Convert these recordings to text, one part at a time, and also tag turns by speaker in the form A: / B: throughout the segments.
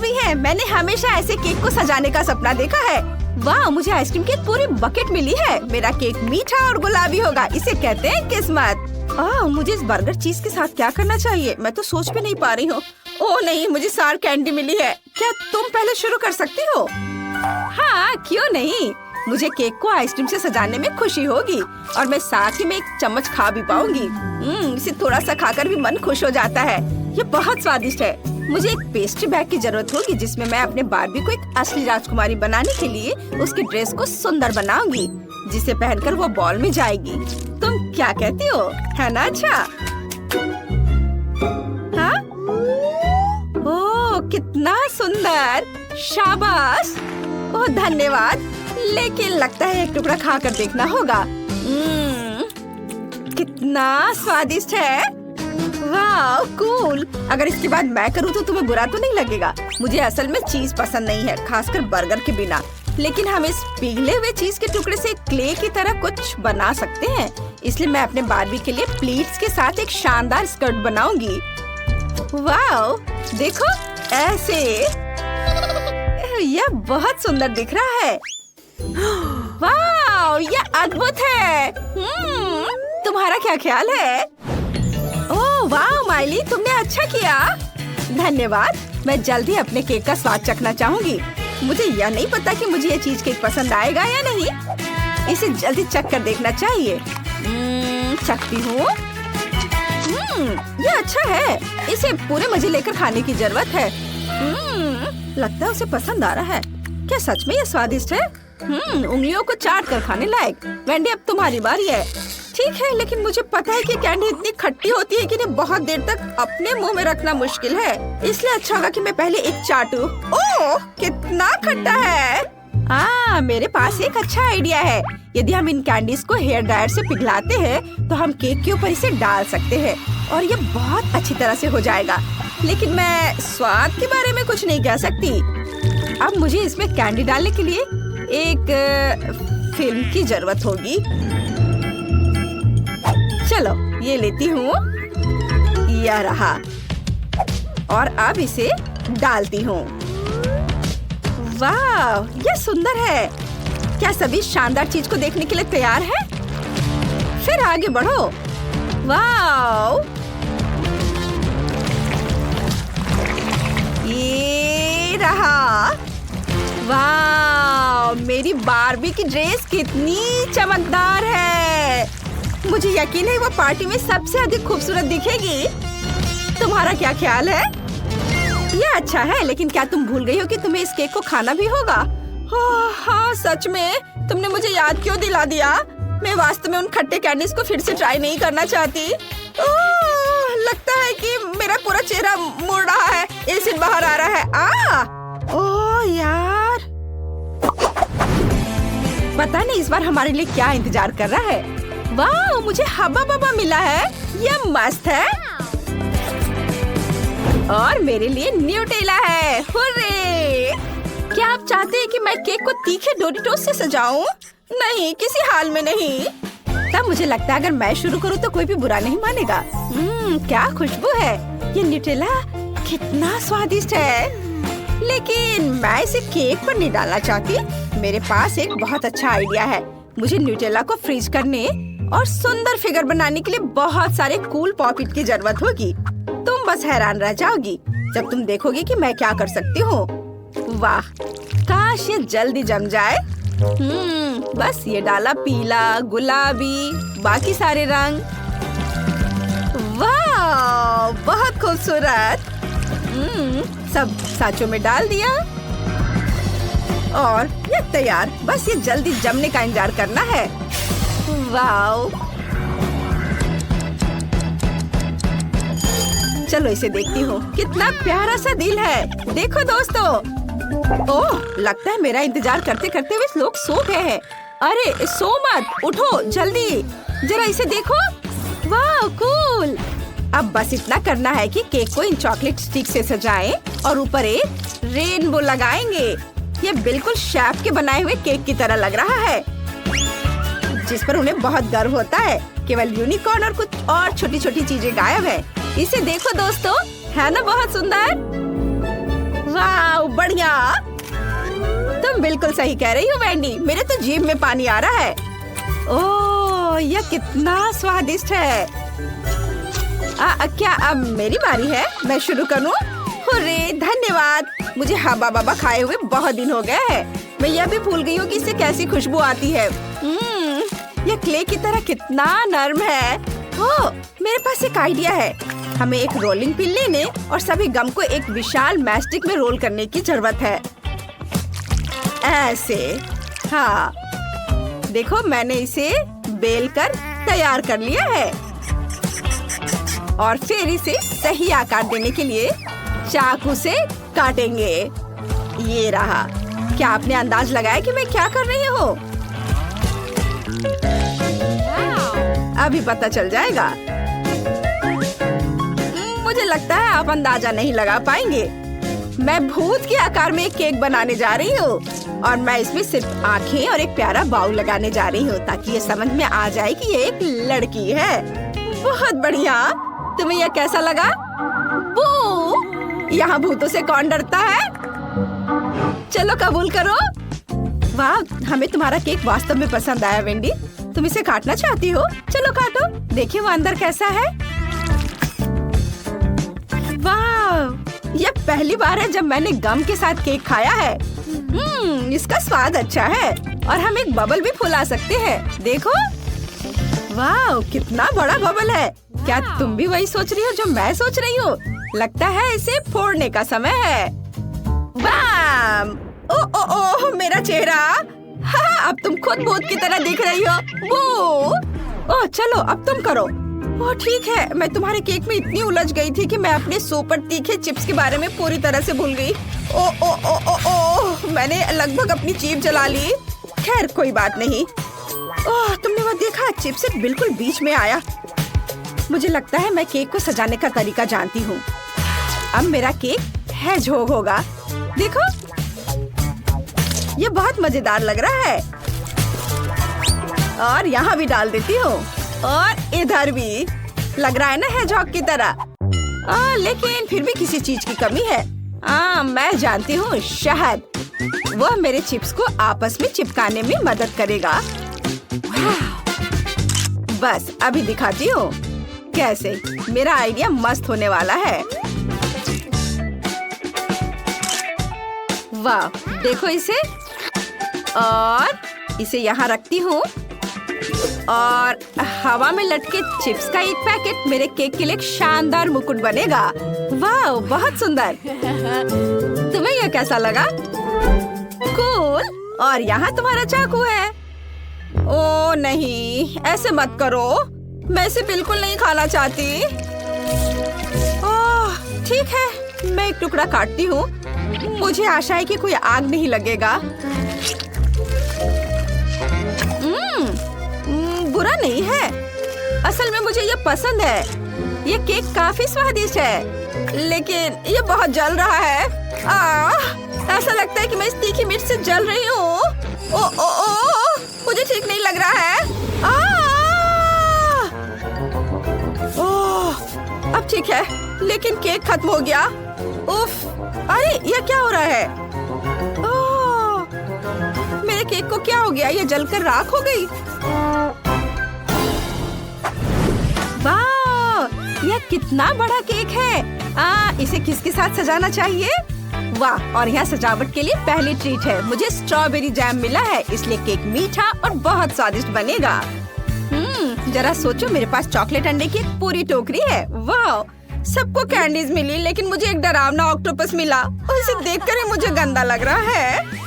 A: भी है। मैंने हमेशा ऐसे केक को सजाने का सपना देखा है। वाह, मुझे आइसक्रीम की पूरी बकेट मिली है। मेरा केक मीठा और गुलाबी होगा। इसे कहते हैं किस्मत। मुझे इस बर्गर चीज के साथ क्या करना चाहिए, मैं तो सोच भी नहीं पा रही हूँ। ओह नहीं, मुझे सार कैंडी मिली है। क्या तुम पहले शुरू कर सकती हो? हाँ, क्यों नहीं। मुझे केक को आइसक्रीम से सजाने में खुशी होगी और मैं साथ ही में एक चम्मच खा भी पाऊंगी। इसे थोड़ा सा खाकर भी मन खुश हो जाता है। ये बहुत स्वादिष्ट है। मुझे एक पेस्ट्री बैग की जरूरत होगी जिसमें मैं अपने बार्बी को एक असली राजकुमारी बनाने के लिए उसकी ड्रेस को सुंदर बनाऊंगी, जिसे पहनकर वो बॉल में जाएगी। तुम क्या कहती हो, है ना? अच्छा, हाँ? ओह, कितना सुंदर, शाबाश। ओह धन्यवाद, लेकिन लगता है एक टुकड़ा खाकर देखना होगा। कितना स्वादिष्ट है। वाह, कूल। अगर इसके बाद मैं करूँ तो तुम्हें बुरा तो नहीं लगेगा? मुझे असल में चीज पसंद नहीं है, खासकर बर्गर के बिना। लेकिन हम इस पिघले हुए चीज के टुकड़े से क्ले की तरह कुछ बना सकते हैं। इसलिए मैं अपने बार्बी के लिए प्लीट्स के साथ एक शानदार स्कर्ट बनाऊंगी। वाह, देखो ऐसे। यह बहुत सुंदर दिख रहा है। वाह, यह अद्भुत है। तुम्हारा क्या ख्याल है? ओह वाह माइली, तुमने अच्छा किया। धन्यवाद। मैं जल्दी अपने केक का स्वाद चखना चाहूंगी। मुझे यह नहीं पता कि मुझे ये चीज केक पसंद आएगा या नहीं। इसे जल्दी चख कर देखना चाहिए। चखती हूँ। यह अच्छा है। इसे पूरे मजे लेकर खाने की जरूरत है। लगता है उसे पसंद आ रहा है। क्या सच में ये स्वादिष्ट है? उंगलियों को चाट कर खाने लायक। वेंडी, अब तुम्हारी बारी है। ठीक है, लेकिन मुझे पता है कि कैंडी इतनी खट्टी होती है कि इन्हें बहुत देर तक अपने मुंह में रखना मुश्किल है। इसलिए अच्छा होगा कि मैं पहले एक चाटूं। ओह, कितना खट्टा है। मेरे पास एक अच्छा आइडिया है। यदि हम इन कैंडीज को हेयर ड्रायर से पिघलाते हैं तो हम केक के ऊपर इसे डाल सकते हैं और ये बहुत अच्छी तरह से हो जाएगा। लेकिन मैं स्वाद के बारे में कुछ नहीं कह सकती। अब मुझे इसमें कैंडी डालने के लिए एक फिल्म की जरूरत होगी। चलो, ये लेती हूँ। यह रहा। और अब इसे डालती हूँ। वाह, यह सुंदर है। क्या सभी शानदार चीज को देखने के लिए तैयार है? फिर आगे बढ़ो। वाह, ये रहा। वाह, मेरी बार्बी की ड्रेस कितनी चमकदार है। मुझे यकीन है वो पार्टी में सबसे अधिक खूबसूरत दिखेगी। तुम्हारा क्या ख्याल है? यह अच्छा है, लेकिन क्या तुम भूल गई हो कि तुम्हें इस केक को खाना भी होगा? हाँ, सच में तुमने मुझे याद क्यों दिला दिया। मैं वास्तव में उन खट्टे कैंडीज को फिर से ट्राई नहीं करना चाहती। लगता है कि मेरा पूरा चेहरा मुड़ रहा है। एसिड बाहर आ रहा है। ओह यार, पता नहीं इस बार हमारे लिए क्या इंतजार कर रहा है। वाह, मुझे हब्बा बब्बा मिला है। यह मस्त है। और मेरे लिए न्यूटेला है। हुर्रे! क्या आप चाहते हैं कि मैं केक को तीखे डोरिटोस से सजाऊं? नहीं, किसी हाल में नहीं। तब मुझे लगता है अगर मैं शुरू करूं तो कोई भी बुरा नहीं मानेगा। क्या खुशबू है। ये न्यूटेला कितना स्वादिष्ट है। लेकिन मैं इसे केक पर नहीं डालना चाहती। मेरे पास एक बहुत अच्छा आइडिया है। मुझे न्यूटेला को फ्रीज करने और सुंदर फिगर बनाने के लिए बहुत सारे कूल पॉपिट की जरूरत होगी। तुम बस हैरान रह जाओगी जब तुम देखोगी कि मैं क्या कर सकती हूँ। वाह, काश ये जल्दी जम जाए। बस ये डाला पीला, गुलाबी, बाकी सारे रंग। वाह, बहुत खूबसूरत। सब सांचों में डाल दिया और ये तैयार। बस ये जल्दी जमने का इंतजार करना है। वाह, चलो इसे देखती हूँ। कितना प्यारा सा दिल है। देखो दोस्तों। ओह, लगता है मेरा इंतजार करते करते वे लोग सो गए हैं। अरे सो मत, उठो जल्दी, जरा इसे देखो। वाह, कूल। अब बस इतना करना है कि केक को इन चॉकलेट स्टिक से सजाएं और ऊपर एक रेनबो लगाएंगे। ये बिल्कुल शेफ के बनाए हुए केक की तरह लग रहा है, जिस पर उन्हें बहुत गर्व होता है। केवल यूनिकॉर्न और कुछ और छोटी छोटी चीजें गायब है। इसे देखो दोस्तों, है ना बहुत सुंदर। वाह बढ़िया। तुम बिल्कुल सही कह रही हो वेंडी, मेरे तो जीभ में पानी आ रहा है। ओह यह कितना स्वादिष्ट है। क्या अब मेरी बारी है? मैं शुरू करूं? हुर्रे, धन्यवाद। मुझे हवा बाबा खाए हुए बहुत दिन हो गए हैं। मैं यह भी भूल गई हूँ कि इससे कैसी खुशबू आती है। यह क्ले की तरह कितना नरम है। ओह, मेरे पास एक आइडिया है। हमें एक रोलिंग पिन लेने और सभी गम को एक विशाल मैस्टिक में रोल करने की जरूरत है। ऐसे, हाँ देखो मैंने इसे बेल कर तैयार कर लिया है और फिर इसे सही आकार देने के लिए चाकू से काटेंगे। ये रहा। क्या आपने अंदाज लगाया कि मैं क्या कर रही हूँ? अभी पता चल जाएगा। मुझे लगता है आप अंदाजा नहीं लगा पाएंगे। मैं भूत के आकार में एक केक बनाने जा रही हूँ और मैं इसमें सिर्फ आँखें और एक प्यारा बाउल लगाने जा रही हूँ ताकि ये समझ में आ जाए कि ये एक लड़की है। बहुत बढ़िया। तुम्हें यह कैसा लगा? बू! यहाँ भूतों से कौन डरता है? चलो कबूल करो। वाह, हमें तुम्हारा केक वास्तव में पसंद आया वेंडी। तुम इसे काटना चाहती हो? चलो काटो, देखिए वो अंदर कैसा है। वाह, यह पहली बार है जब मैंने गम के साथ केक खाया है। इसका स्वाद अच्छा है और हम एक बबल भी फुला सकते हैं। देखो, वाह कितना बड़ा बबल है। क्या तुम भी वही सोच रही हो जो मैं सोच रही हूँ? लगता है इसे फोड़ने का समय है। बाम! ओ ओ ओ मेरा चेहरा। हाँ, अब तुम खुद भूत की तरह दिख रही हो। वो ओह चलो अब तुम करो। ओह ठीक है, मैं तुम्हारे केक में इतनी उलझ गई थी कि मैं अपने सुपर तीखे चिप्स के बारे में पूरी तरह से भूल गई। ओ ओ ओ ओ ओ मैंने लगभग अपनी जीभ जला ली। खैर कोई बात नहीं। ओह तुमने वो देखा? चिप्स बिल्कुल बीच में आया। मुझे लगता है मैं केक को सजाने का तरीका जानती हूँ। अब मेरा केक हेजहोग होगा। देखो, ये बहुत मजेदार लग रहा है। और यहाँ भी डाल देती हूँ और इधर भी। लग रहा है ना हेजहॉग की तरह। लेकिन फिर भी किसी चीज की कमी है। मैं जानती हूँ, शहद। वह मेरे चिप्स को आपस में चिपकाने में मदद करेगा। बस अभी दिखाती हूँ कैसे। मेरा आइडिया मस्त होने वाला है। वाह, देखो इसे। और इसे यहाँ रखती हूँ और हवा में लटके चिप्स का एक पैकेट मेरे केक के लिए एक शानदार मुकुट बनेगा। वाह, बहुत सुंदर। तुम्हें यह कैसा लगा? कूल। और यहाँ तुम्हारा चाकू है। ओ नहीं, ऐसे मत करो। मैं इसे बिल्कुल नहीं खाना चाहती। ओह ठीक है, मैं एक टुकड़ा काटती हूँ। मुझे आशा है कि कोई आग नहीं लगेगा। बुरा नहीं है। असल में मुझे ये पसंद है। ये केक काफी स्वादिष्ट है, लेकिन ये बहुत जल रहा है। ऐसा लगता है कि मैं इस तीखी मिर्च से जल रही हूँ। ओ ओ ओ मुझे ठीक नहीं लग रहा है। ओह, अब ठीक है, लेकिन केक खत्म हो गया। उफ, अरे ये क्या हो रहा है? ओह, मेरे केक को क्या हो गया? ये जलकर राख हो गई। वाह, यह कितना बड़ा केक है। इसे किसके साथ सजाना चाहिए? वाह, और यहाँ सजावट के लिए पहली ट्रीट है। मुझे स्ट्रॉबेरी जैम मिला है, इसलिए केक मीठा और बहुत स्वादिष्ट बनेगा। जरा सोचो, मेरे पास चॉकलेट अंडे की एक पूरी टोकरी है। वाह, सबको कैंडीज मिली, लेकिन मुझे एक डरावना ऑक्टोपस मिला और इसे देखकर ही मुझे गंदा लग रहा है।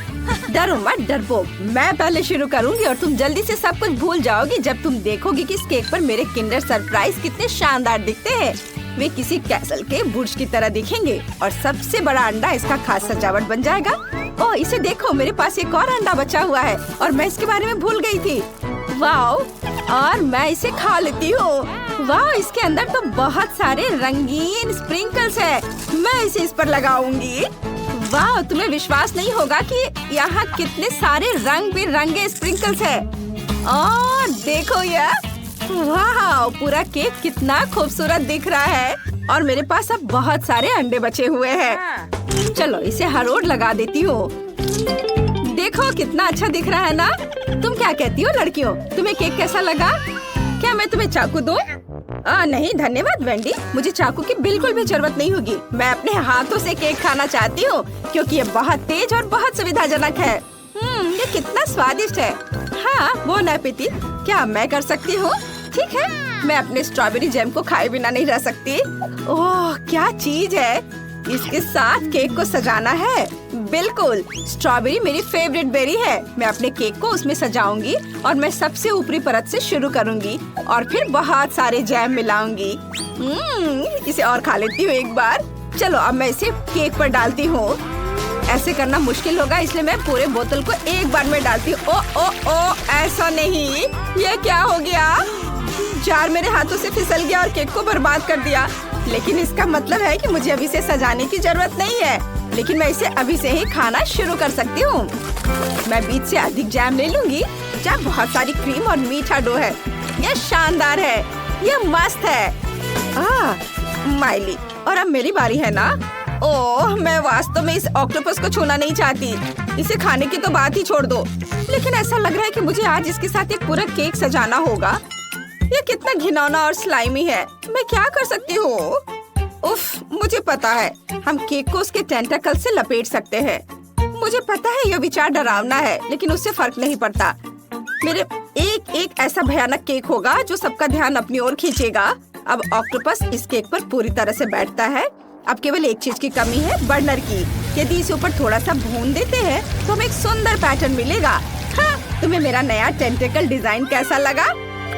A: डरो मत डरपोक, मैं पहले शुरू करूंगी और तुम जल्दी से सब कुछ भूल जाओगी जब तुम देखोगी कि इस केक पर मेरे किंडर सरप्राइज कितने शानदार दिखते हैं। वे किसी कैसल के बुर्ज की तरह दिखेंगे और सबसे बड़ा अंडा इसका खास सजावट बन जाएगा। ओह, इसे देखो, मेरे पास एक और अंडा बचा हुआ है और मैं इसके बारे में भूल गई थी। वाह, और मैं इसे खा लेती हूँ। वाह, इसके अंदर तो बहुत सारे रंगीन स्प्रिंकल्स है। मैं इसे इस पर लगाऊंगी। वाह, तुम्हें विश्वास नहीं होगा कि यहाँ कितने सारे रंग बिरंगे स्प्रिंकल्स है। और देखो यह, वाह, पूरा केक कितना खूबसूरत दिख रहा है। और मेरे पास अब बहुत सारे अंडे बचे हुए हैं। चलो इसे हर ओर लगा देती हूँ। देखो कितना अच्छा दिख रहा है ना? तुम क्या कहती हो लड़कियों, तुम्हें केक कैसा लगा? क्या मैं तुम्हें चाकू दूं? नहीं धन्यवाद वेंडी, मुझे चाकू की बिल्कुल भी जरूरत नहीं होगी। मैं अपने हाथों से केक खाना चाहती हूँ क्योंकि ये बहुत तेज और बहुत सुविधाजनक है। ये कितना स्वादिष्ट है। हाँ बोन एपेटिट। क्या मैं कर सकती हूँ? ठीक है, मैं अपने स्ट्रॉबेरी जैम को खाए बिना नहीं रह सकती। ओह क्या चीज है। इसके साथ केक को सजाना है। बिल्कुल, स्ट्रॉबेरी मेरी फेवरेट बेरी है। मैं अपने केक को उसमें सजाऊंगी और मैं सबसे ऊपरी परत से शुरू करूंगी और फिर बहुत सारे जैम मिलाऊंगी। इसे और खा लेती हूँ एक बार। चलो अब मैं इसे केक पर डालती हूँ। ऐसे करना मुश्किल होगा इसलिए मैं पूरे बोतल को एक बार में डालती हूँ। ओ ऐसा नहीं, ये क्या हो गया? जार मेरे हाथों से फिसल गया और केक को बर्बाद कर दिया। लेकिन इसका मतलब है कि मुझे अभी से सजाने की जरूरत नहीं है, लेकिन मैं इसे अभी से ही खाना शुरू कर सकती हूँ। मैं बीच से अधिक जैम ले लूंगी। जहाँ बहुत सारी क्रीम और मीठा डो है। यह शानदार है, यह मस्त है। माइली, और अब मेरी बारी है ना? ओह मैं वास्तव में इस ऑक्टोपस को छूना नहीं चाहती। इसे खाने की तो बात ही छोड़ दो। लेकिन ऐसा लग रहा है कि मुझे आज इसके साथ एक पूरा केक सजाना होगा। ये कितना घिनौना और स्लाइमी है। मैं क्या कर सकती हूँ? उफ, मुझे पता है, हम केक को उसके टेंटाकल से लपेट सकते हैं। मुझे पता है यह विचार डरावना है, लेकिन उससे फर्क नहीं पड़ता। मेरे एक ऐसा भयानक केक होगा जो सबका ध्यान अपनी ओर खींचेगा। अब ऑक्टोपस इस केक पर पूरी तरह से बैठता है। अब केवल एक चीज की कमी है, बर्नर की। यदि इसे ऊपर थोड़ा सा भून देते हैं तो हमें एक सुंदर पैटर्न मिलेगा। हाँ, तुम्हें मेरा नया टेंटेकल डिजाइन कैसा लगा?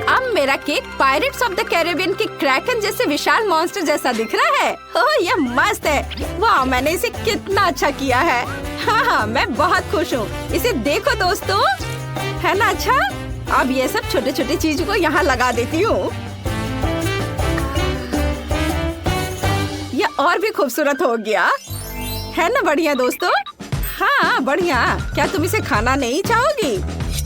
A: अब मेरा cake pirates of the Caribbean के क्रैकन जैसे विशाल मॉन्स्टर जैसा दिख रहा है। ओह यह मस्त है। वाह, मैंने इसे कितना अच्छा किया है। हाँ, मैं बहुत खुश हूँ। इसे देखो दोस्तों, है ना अच्छा? अब ये सब छोटे छोटे चीज को यहाँ लगा देती हूँ। यह और भी खूबसूरत हो गया, है ना? बढ़िया दोस्तों। हाँ बढ़िया। क्या तुम इसे खाना नहीं चाहोगी?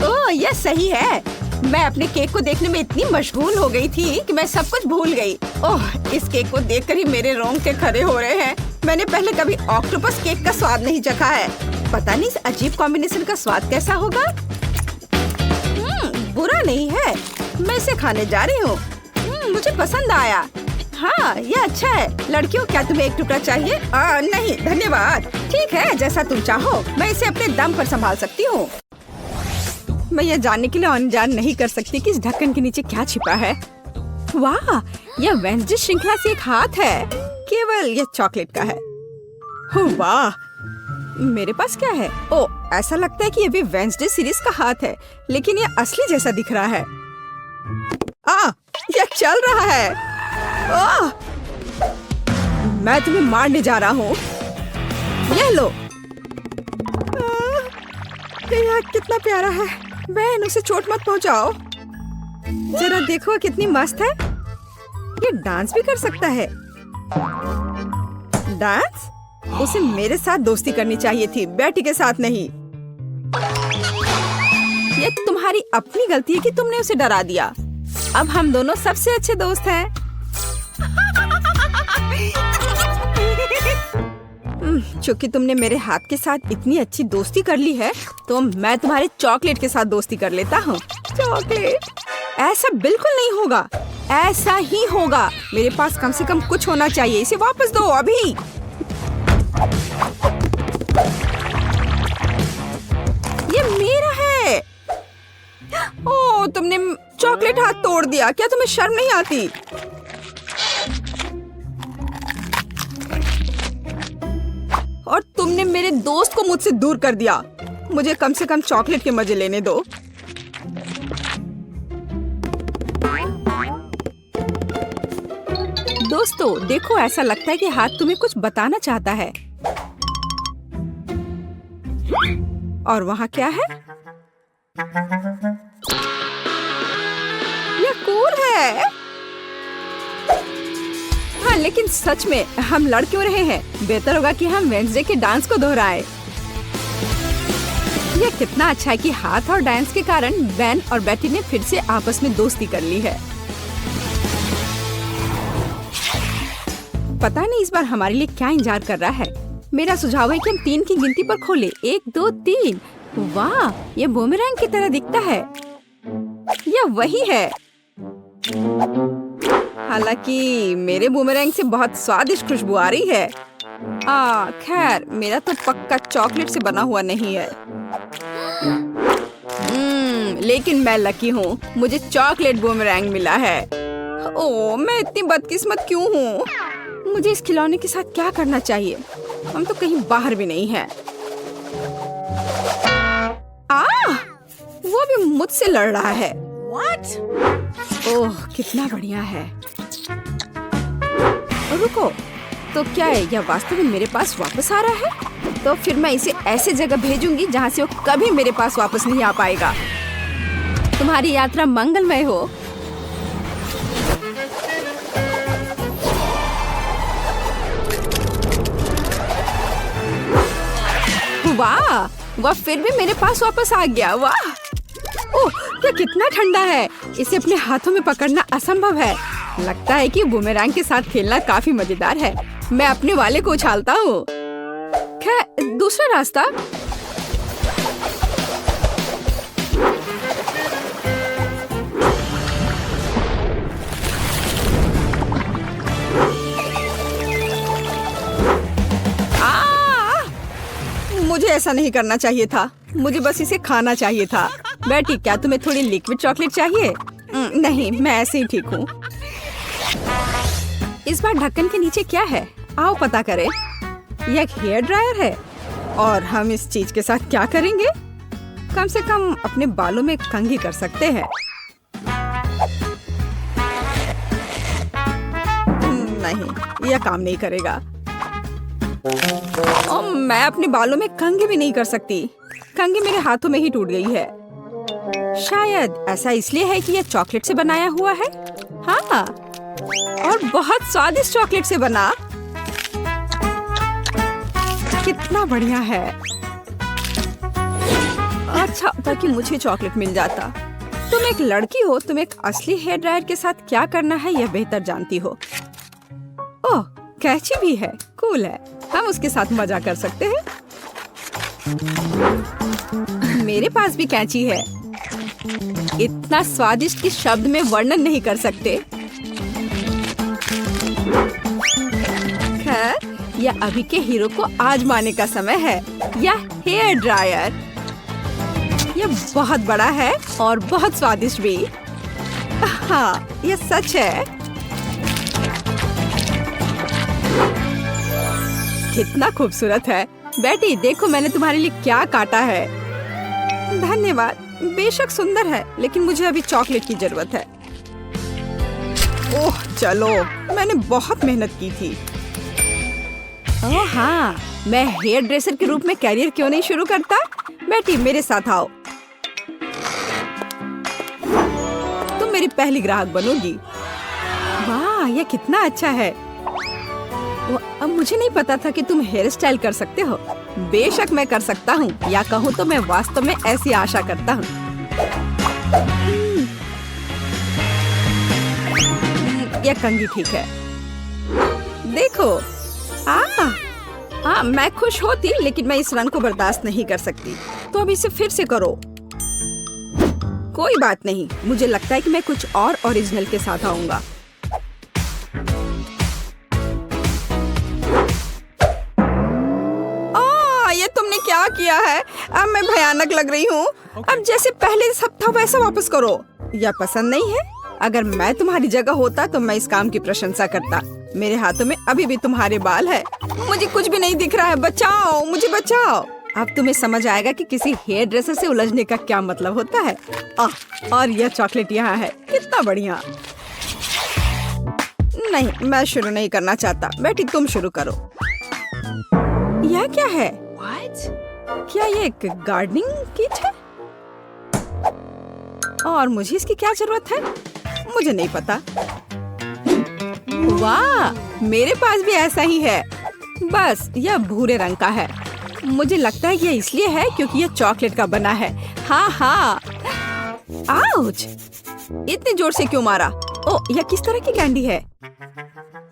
A: ओह यह सही है। मैं अपने केक को देखने में इतनी मशगूल हो गई थी कि मैं सब कुछ भूल गई। ओह इस केक को देखकर ही मेरे रोंगटे खड़े हो रहे हैं। मैंने पहले कभी ऑक्टोपस केक का स्वाद नहीं चखा है। पता नहीं इस अजीब कॉम्बिनेशन का स्वाद कैसा होगा। बुरा नहीं है, मैं इसे खाने जा रही हूँ। मुझे पसंद आया। हाँ ये अच्छा है। लड़कियों, क्या तुम्हें एक टुकड़ा चाहिए? नहीं धन्यवाद। ठीक है, जैसा तुम चाहो। मैं इसे अपने दम पर संभाल सकती हूँ। मैं यह जानने के लिए अनजान नहीं कर सकती कि इस ढक्कन के नीचे क्या छिपा है। वाह, यह वेंसडे श्रृंखला से एक हाथ है। केवल यह चॉकलेट का है। वाह, मेरे पास क्या है? ओ, ऐसा लगता है कि यह भी वेंसडे सीरीज का हाथ है, लेकिन यह असली जैसा दिख रहा है। यह चल रहा है। मैं तुम्हें मारने जा रहा हूँ। यह लो। यह कितना प्यारा है। बहन, उसे चोट मत पहुँचाओ। जरा देखो कितनी मस्त है। ये डांस भी कर सकता है। डांस? उसे मेरे साथ दोस्ती करनी चाहिए थी, बेटी के साथ नहीं। ये तुम्हारी अपनी गलती है कि तुमने उसे डरा दिया। अब हम दोनों सबसे अच्छे दोस्त हैं। चूंकि तुमने मेरे हाथ के साथ इतनी अच्छी दोस्ती कर ली है, तो मैं तुम्हारे चॉकलेट के साथ दोस्ती कर लेता हूँ। चॉकलेट? ऐसा बिल्कुल नहीं होगा। ऐसा ही होगा। मेरे पास कम से कम कुछ होना चाहिए। इसे वापस दो अभी। ये मेरा है। ओह, तुमने चॉकलेट हाथ तोड़ दिया। क्या तुम्हें शर्म नहीं आती? और तुमने मेरे दोस्त को मुझसे दूर कर दिया। मुझे कम से कम चॉकलेट के मजे लेने दो। दोस्तों देखो, ऐसा लगता है कि हाथ तुम्हें कुछ बताना चाहता है। और वहाँ क्या है? यह कूल है। हाँ, लेकिन सच में हम लड़ क्यों रहे हैं? बेहतर होगा कि हम वेंसडे के डांस को दोहराएं। यह कितना अच्छा है कि हाथ और डांस के कारण बेन और बेटी ने फिर से आपस में दोस्ती कर ली है। पता नहीं इस बार हमारे लिए क्या इंतजार कर रहा है। मेरा सुझाव है कि हम 3 की गिनती पर खोले। 1 2 3। वाह, ये बूमेरैंग की तरह दिखता है। यह वही है। हालांकि मेरे बूमेरैंग से बहुत स्वादिष्ट खुशबू आ रही है। खैर, मेरा तो पक्का चॉकलेट से बना हुआ नहीं है। लेकिन मैं लकी हूँ, मुझे चॉकलेट बूमेरैंग मिला है। ओह, मैं इतनी बदकिस्मत क्यों हूँ? मुझे इस खिलौने के साथ क्या करना चाहिए? हम तो कहीं बाहर भी नहीं हैं। वो भी मुझसे लड़ रहा है। What? ओह, कितना बढ़िया है। रुको, तो क्या है, यह वास्तव में मेरे पास वापस आ रहा है? तो फिर मैं इसे ऐसे जगह भेजूंगी जहाँ से वो कभी मेरे पास वापस नहीं आ पाएगा। तुम्हारी यात्रा मंगलमय हो। वाह, वह फिर भी मेरे पास वापस आ गया। वाह, ओह, यह कितना ठंडा है। इसे अपने हाथों में पकड़ना असंभव है। लगता है कि बूमेरैंग के साथ खेलना काफी मजेदार है। मैं अपने वाले को उछालता हूँ। खैर, दूसरा रास्ता। मुझे ऐसा नहीं करना चाहिए था। मुझे बस इसे खाना चाहिए था। बेटी, क्या तुम्हें थोड़ी लिक्विड चॉकलेट चाहिए? नहीं, मैं ऐसे ही ठीक हूँ। इस बार ढक्कन के नीचे क्या है? आओ पता करें। यह एक हेयर ड्रायर है। और हम इस चीज के साथ क्या करेंगे? कम से कम अपने बालों में कंघी कर सकते हैं। नहीं, यह काम नहीं करेगा। मैं अपने बालों में कंघी भी नहीं कर सकती। कंघी मेरे हाथों में ही टूट गई है। शायद ऐसा इसलिए है कि यह चॉकलेट से बनाया हुआ है। हाँ, और बहुत स्वादिष्ट चॉकलेट से बना। कितना बढ़िया है। अच्छा, ताकि मुझे चॉकलेट मिल जाता। तुम एक लड़की हो, तुम एक असली हेयर ड्रायर के साथ क्या करना है यह बेहतर जानती हो। ओह, कैची भी है। कूल है। हम उसके साथ मजा कर सकते हैं। मेरे पास भी कैंची है। इतना स्वादिष्ट कि शब्द में वर्णन नहीं कर सकते। खैर, यह अभी के हीरो को आजमाने का समय है। यह हेयर ड्रायर, यह बहुत बड़ा है और बहुत स्वादिष्ट भी। हाँ, यह सच है। कितना खूबसूरत है। बेटी, देखो मैंने तुम्हारे लिए क्या काटा है। धन्यवाद। बेशक सुंदर है, लेकिन मुझे अभी चॉकलेट की जरूरत है। ओह, चलो, मैंने बहुत मेहनत की थी। ओह हाँ, मैं हेयर ड्रेसर के रूप में कैरियर क्यों नहीं शुरू करता? बेटी, मेरे साथ आओ। तुम मेरी पहली ग्राहक बनोगी। वाह, यह कितना अच्छा है। अब मुझे नहीं पता था कि तुम हेयर स्टाइल कर सकते हो। बेशक मैं कर सकता हूँ, या कहूँ तो मैं वास्तव में ऐसी आशा करता हूँ। यह कंघी ठीक है। देखो, मैं खुश होती, लेकिन मैं इस रंग को बर्दाश्त नहीं कर सकती। तो अब इसे फिर से करो। कोई बात नहीं, मुझे लगता है कि मैं कुछ और ओरिजिनल के साथ आऊंगा। ये तुमने क्या किया है? अब मैं भयानक लग रही हूँ। अब जैसे पहले सब था वैसा वापस करो। यह पसंद नहीं है? अगर मैं तुम्हारी जगह होता तो मैं इस काम की प्रशंसा करता। मेरे हाथों में अभी भी तुम्हारे बाल है। मुझे कुछ भी नहीं दिख रहा है। बचाओ, मुझे बचाओ। अब तुम्हें समझ आएगा कि किसी हेयर ड्रेसर से उलझने का क्या मतलब होता है। और यह चॉकलेट यहाँ है। कितना बढ़िया। नहीं, मैं शुरू नहीं करना चाहता। बेटी, तुम शुरू करो। यह क्या है? क्या ये एक गार्डनिंग किट है? और मुझे इसकी क्या जरूरत है? मुझे नहीं पता। वाह, मेरे पास भी ऐसा ही है। बस यह भूरे रंग का है। मुझे लगता है यह इसलिए है क्योंकि यह चॉकलेट का बना है। हाँ हाँ। आउच! इतने जोर से क्यों मारा? ओ, यह किस तरह की कैंडी है?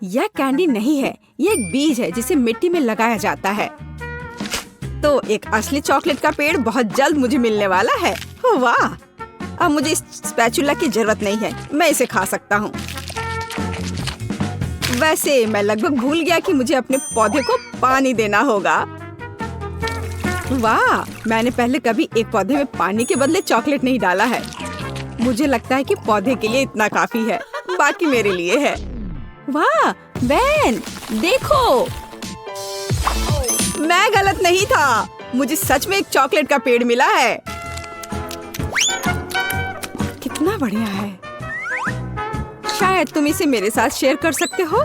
A: यह कैंडी नहीं है, यह एक बीज है जिसे मिट्टी में लगाया जाता है। तो एक असली चॉकलेट का पेड़ बहुत जल्द मुझे मिलने वाला है। वाह! अब मुझे इस स्पैचुला की जरूरत नहीं है, मैं इसे खा सकता हूँ। वैसे मैं लगभग भूल गया कि मुझे अपने पौधे को पानी देना होगा। वाह! मैंने पहले कभी एक पौधे में पानी के बदले चॉकलेट नहीं डाला है। मुझे लगता है कि पौधे के लिए इतना काफी है, बाकी मेरे लिए है। वाह बेन, देखो, मैं गलत नहीं था। मुझे सच में एक चॉकलेट का पेड़ मिला है। कितना बढ़िया है। शायद तुम इसे मेरे साथ शेयर कर सकते हो।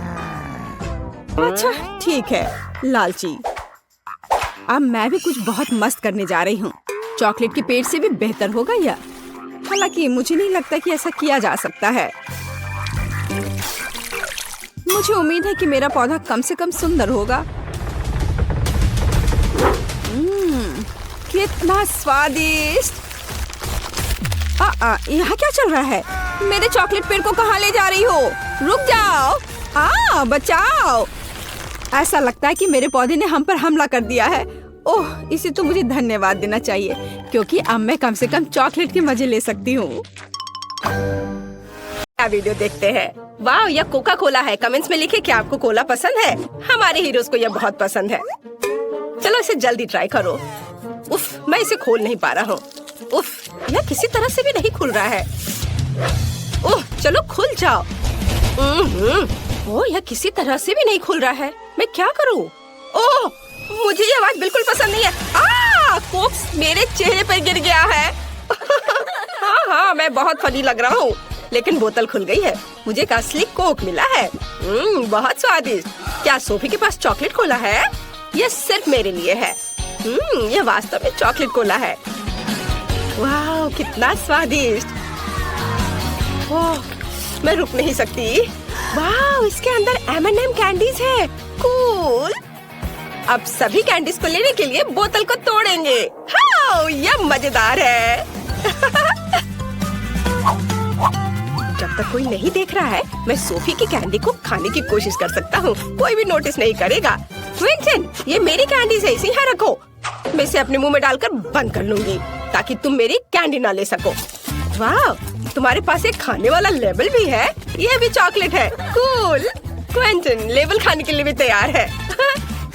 A: अच्छा ठीक है, लालची। अब मैं भी कुछ बहुत मस्त करने जा रही हूँ। चॉकलेट के पेड़ से भी बेहतर होगा यह। हालांकि मुझे नहीं लगता कि ऐसा किया जा सकता है। मुझे उम्मीद है कि मेरा पौधा कम से कम सुंदर होगा। कितना स्वादिष्ट! यहाँ क्या चल रहा है? मेरे चॉकलेट पेड़ को कहाँ ले जा रही हो? रुक जाओ! बचाओ! ऐसा लगता है कि मेरे पौधे ने हम पर हमला कर दिया है। ओह, इसे तो मुझे धन्यवाद देना चाहिए, क्योंकि अब मैं कम से कम चॉकलेट के मजे ले सकती हूँ। वीडियो देखते हैं। वाह, यह कोका कोला है। कमेंट्स में लिखे कि आपको कोला पसंद है। हमारे हीरोज को यह बहुत पसंद है। चलो इसे जल्दी ट्राई करो। उफ, मैं इसे खोल नहीं पा रहा हूँ। उफ, यह किसी तरह से भी नहीं खुल रहा है। ओह, चलो खुल जाओ। ओह, यह किसी तरह से भी नहीं खुल रहा है। मैं क्या करूँ? ओह, मुझे ये आवाज बिल्कुल पसंद नहीं है। कोक्स मेरे चेहरे पर गिर गया है। हाँ, मैं बहुत फनी लग रहा हूँ, लेकिन बोतल खुल गई है। मुझे एक असली कोक मिला है। बहुत स्वादिष्ट। क्या सोफी के पास चॉकलेट कोला है? यह सिर्फ मेरे लिए है। यह वास्तव में चॉकलेट कोला है। वाह, कितना स्वादिष्ट! ओह, मैं रुक नहीं सकती। वाह, इसके अंदर M&M कैंडीज है। कूल! अब सभी कैंडीज को लेने के लिए बोतल को तोड़ेंगे। हाँ, यह मजेदार है। जब तक कोई नहीं देख रहा है, मैं सोफी की कैंडी को खाने की कोशिश कर सकता हूँ। कोई भी नोटिस नहीं करेगा। क्विंटन, ये मेरी कैंडीज है, इसे यहाँ रखो। मैं इसे अपने मुंह में डालकर बंद कर लूंगी, ताकि तुम मेरी कैंडी ना ले सको। वाह, तुम्हारे पास एक खाने वाला लेबल भी है। यह भी चॉकलेट है। कूल! क्विंटन लेबल खाने के लिए भी तैयार है।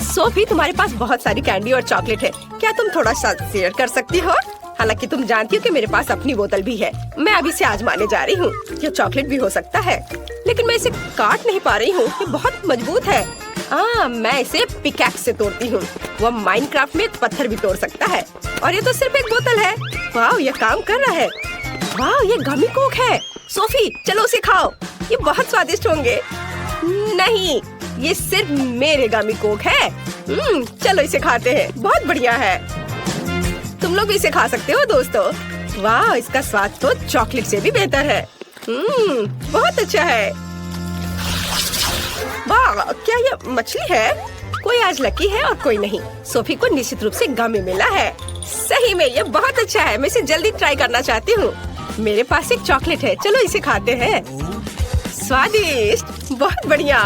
A: सोफी, तुम्हारे पास बहुत सारी कैंडी और चॉकलेट है। क्या तुम थोड़ा सा शेयर कर सकती हो? हालांकि तुम जानती हो कि मेरे पास अपनी बोतल भी है। मैं अभी इसे आजमाने जा रही हूँ। ये चॉकलेट भी हो सकता है, लेकिन मैं इसे काट नहीं पा रही हूँ। ये बहुत मजबूत है। मैं इसे पिकैक्स से तोड़ती हूँ। वह माइनक्राफ्ट में पत्थर भी तोड़ सकता है। और ये तो सिर्फ एक बोतल है। वाह, ये काम कर रहा है। वाह, ये गमी कोक है। सोफी, चलो उसे खाओ। ये बहुत स्वादिष्ट होंगे। नहीं, ये सिर्फ मेरे गमी कोक है। चलो इसे खाते हैं। बहुत बढ़िया है। तुम लोग भी इसे खा सकते हो दोस्तों। वाह, इसका स्वाद तो चॉकलेट से भी बेहतर है। बहुत अच्छा है। वाह, क्या ये मछली है? कोई आज लकी है और कोई नहीं। सोफी को निश्चित रूप से गमी मिला है। सही में ये बहुत अच्छा है। मैं इसे जल्दी ट्राई करना चाहती हूँ। मेरे पास एक चॉकलेट है, चलो इसे खाते हैं। स्वादिष्ट, बहुत बढ़िया।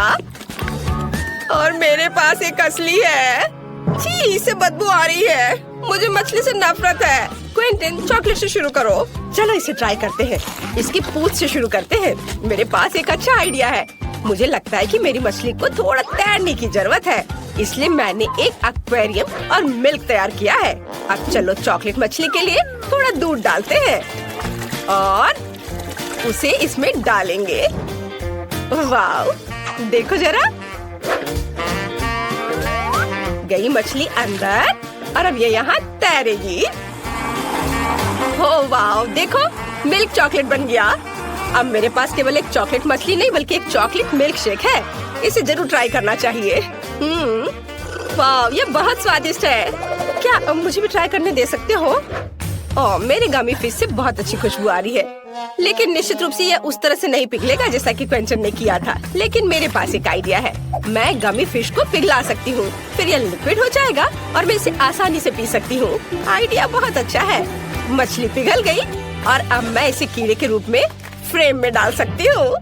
A: और मेरे पास एक असली है। छी, इसे बदबू आ रही है। मुझे मछली से नफरत है। क्विंटन, चॉकलेट से शुरू करो। चलो इसे ट्राई करते हैं। इसकी पूंछ से शुरू करते हैं। मेरे पास एक अच्छा आइडिया है। मुझे लगता है कि मेरी मछली को थोड़ा तैरने की जरूरत है, इसलिए मैंने एक एक्वेरियम और मिल्क तैयार किया है। अब चलो चॉकलेट मछली के लिए थोड़ा दूध डालते हैं और उसे इसमें डालेंगे। वाह, देखो जरा, गई मछली अंदर और अब ये यहाँ तैरेगी। हो वाह, देखो मिल्क चॉकलेट बन गया। अब मेरे पास केवल एक चॉकलेट मछली नहीं बल्कि एक चॉकलेट मिल्क शेक है। इसे जरूर ट्राई करना चाहिए। वाह, ये बहुत स्वादिष्ट है। क्या मुझे भी ट्राई करने दे सकते हो? ओह, मेरे गमी फिश से बहुत अच्छी खुशबू आ रही है, लेकिन निश्चित रूप से यह उस तरह से नहीं पिघलेगा जैसा कि क्विंटन ने किया था। लेकिन मेरे पास एक आइडिया है। मैं गमी फिश को पिघला सकती हूँ, फिर यह लिक्विड हो जाएगा और मैं इसे आसानी से पी सकती हूँ। आइडिया बहुत अच्छा है। मछली पिघल गई और अब मैं इसे कीड़े के रूप में फ्रेम में डाल सकती हूँ।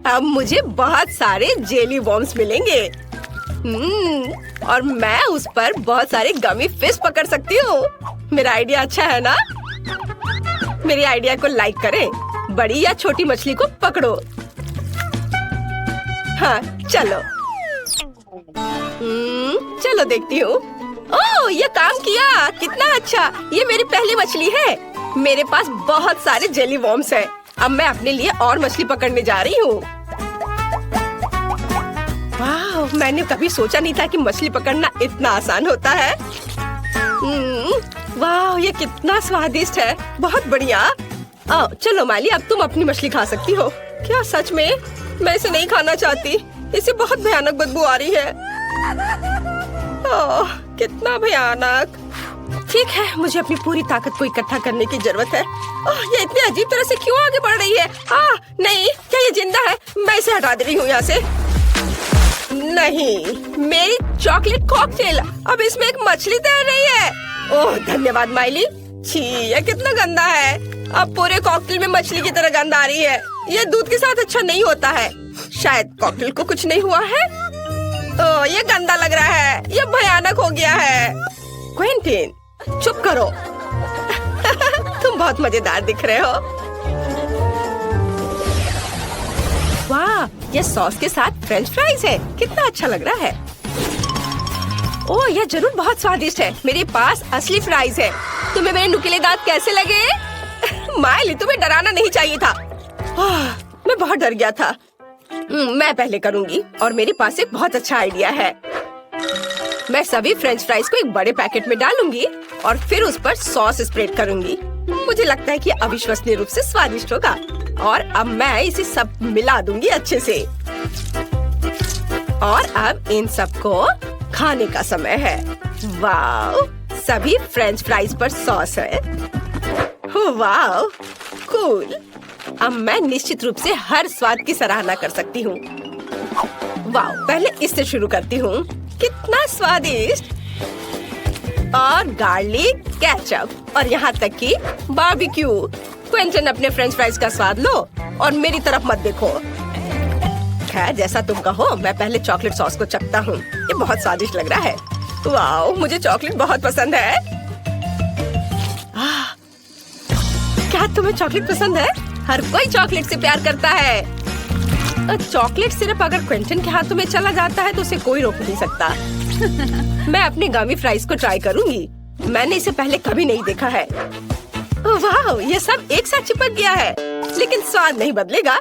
A: अब मुझे बहुत सारे जेली वॉर्म्स मिलेंगे। और मैं उस पर बहुत सारे गमी फिश पकड़ सकती हूँ। मेरा आइडिया अच्छा है ना? मेरे आइडिया को लाइक करें। बड़ी या छोटी मछली को पकड़ो। हाँ चलो। चलो देखती हूँ। ओह ये काम किया, कितना अच्छा। ये मेरी पहली मछली है। मेरे पास बहुत सारे जेली वॉर्म्स हैं। अब मैं अपने लिए और मछली पकड़ने जा रही हूँ। वाह, मैंने कभी सोचा नहीं था कि मछली पकड़ना इतना आसान होता है। वाह ये कितना स्वादिष्ट है, बहुत बढ़िया। आओ चलो माली, अब तुम अपनी मछली खा सकती हो। क्या सच में? मैं इसे नहीं खाना चाहती, इसे बहुत भयानक बदबू आ रही है। ओह कितना भयानक। ठीक है, मुझे अपनी पूरी ताकत को इकट्ठा करने की जरूरत है। ओह ये इतनी अजीब तरह से क्यों आगे बढ़ रही है? नहीं, क्या ये जिंदा है? मैं इसे हटा दे रही हूँ यहाँ से। नहीं, मेरी चॉकलेट कॉकटेल, अब इसमें एक मछली तैर रही है। ओह धन्यवाद माइली। छी ये कितना गंदा है। अब पूरे कॉकटेल में मछली की तरह गंद आ रही है। ये दूध के साथ अच्छा नहीं होता है। शायद कॉकटेल को कुछ नहीं हुआ है। ओह ये गंदा लग रहा है, ये भयानक हो गया है। क्विंटीन चुप करो। तुम बहुत मजेदार दिख रहे हो। वाह ये सॉस के साथ फ्रेंच फ्राइज है, कितना अच्छा लग रहा है। ओह ये जरूर बहुत स्वादिष्ट है। मेरे पास असली फ्राइज है। तुम्हें मेरे नुकीले दांत कैसे लगे? माइली तुम्हें डराना नहीं चाहिए था। मैं बहुत डर गया था। मैं पहले करूंगी और मेरे पास एक बहुत अच्छा आइडिया है। मैं सभी फ्रेंच फ्राइज को एक बड़े पैकेट में डालूंगी और फिर उस पर सॉस स्प्रेड करूंगी। मुझे लगता है कि अविश्वसनीय रूप से स्वादिष्ट होगा। और अब मैं इसे सब मिला दूंगी अच्छे से। और अब इन सबको खाने का समय है। वाव, सभी फ्रेंच फ्राइज पर सॉस है। वाव, कूल। अब मैं निश्चित रूप से हर स्वाद की सराहना कर सकती हूँ। वाव, पहले इससे शुरू करती हूँ। कितना स्वादिष्ट। और गार्लिक केचप और यहाँ तक कि बारबेक्यू। क्विंटन अपने फ्रेंच फ्राइज का स्वाद लो और मेरी तरफ मत देखो। खैर जैसा तुम कहो, मैं पहले चॉकलेट सॉस को चखता हूँ। ये बहुत स्वादिष्ट लग रहा है। वाओ, मुझे चॉकलेट बहुत पसंद है। क्या तुम्हें चॉकलेट पसंद है? हर कोई चॉकलेट से प्यार करता है। चॉकलेट सिर्फ अगर क्विंटन के हाथों में चला जाता है तो उसे कोई रोक नहीं सकता। मैं अपने गमी फ्राइज को ट्राई करूंगी। मैंने इसे पहले कभी नहीं देखा है। वाह, ये सब एक साथ चिपक गया है, लेकिन स्वाद नहीं बदलेगा।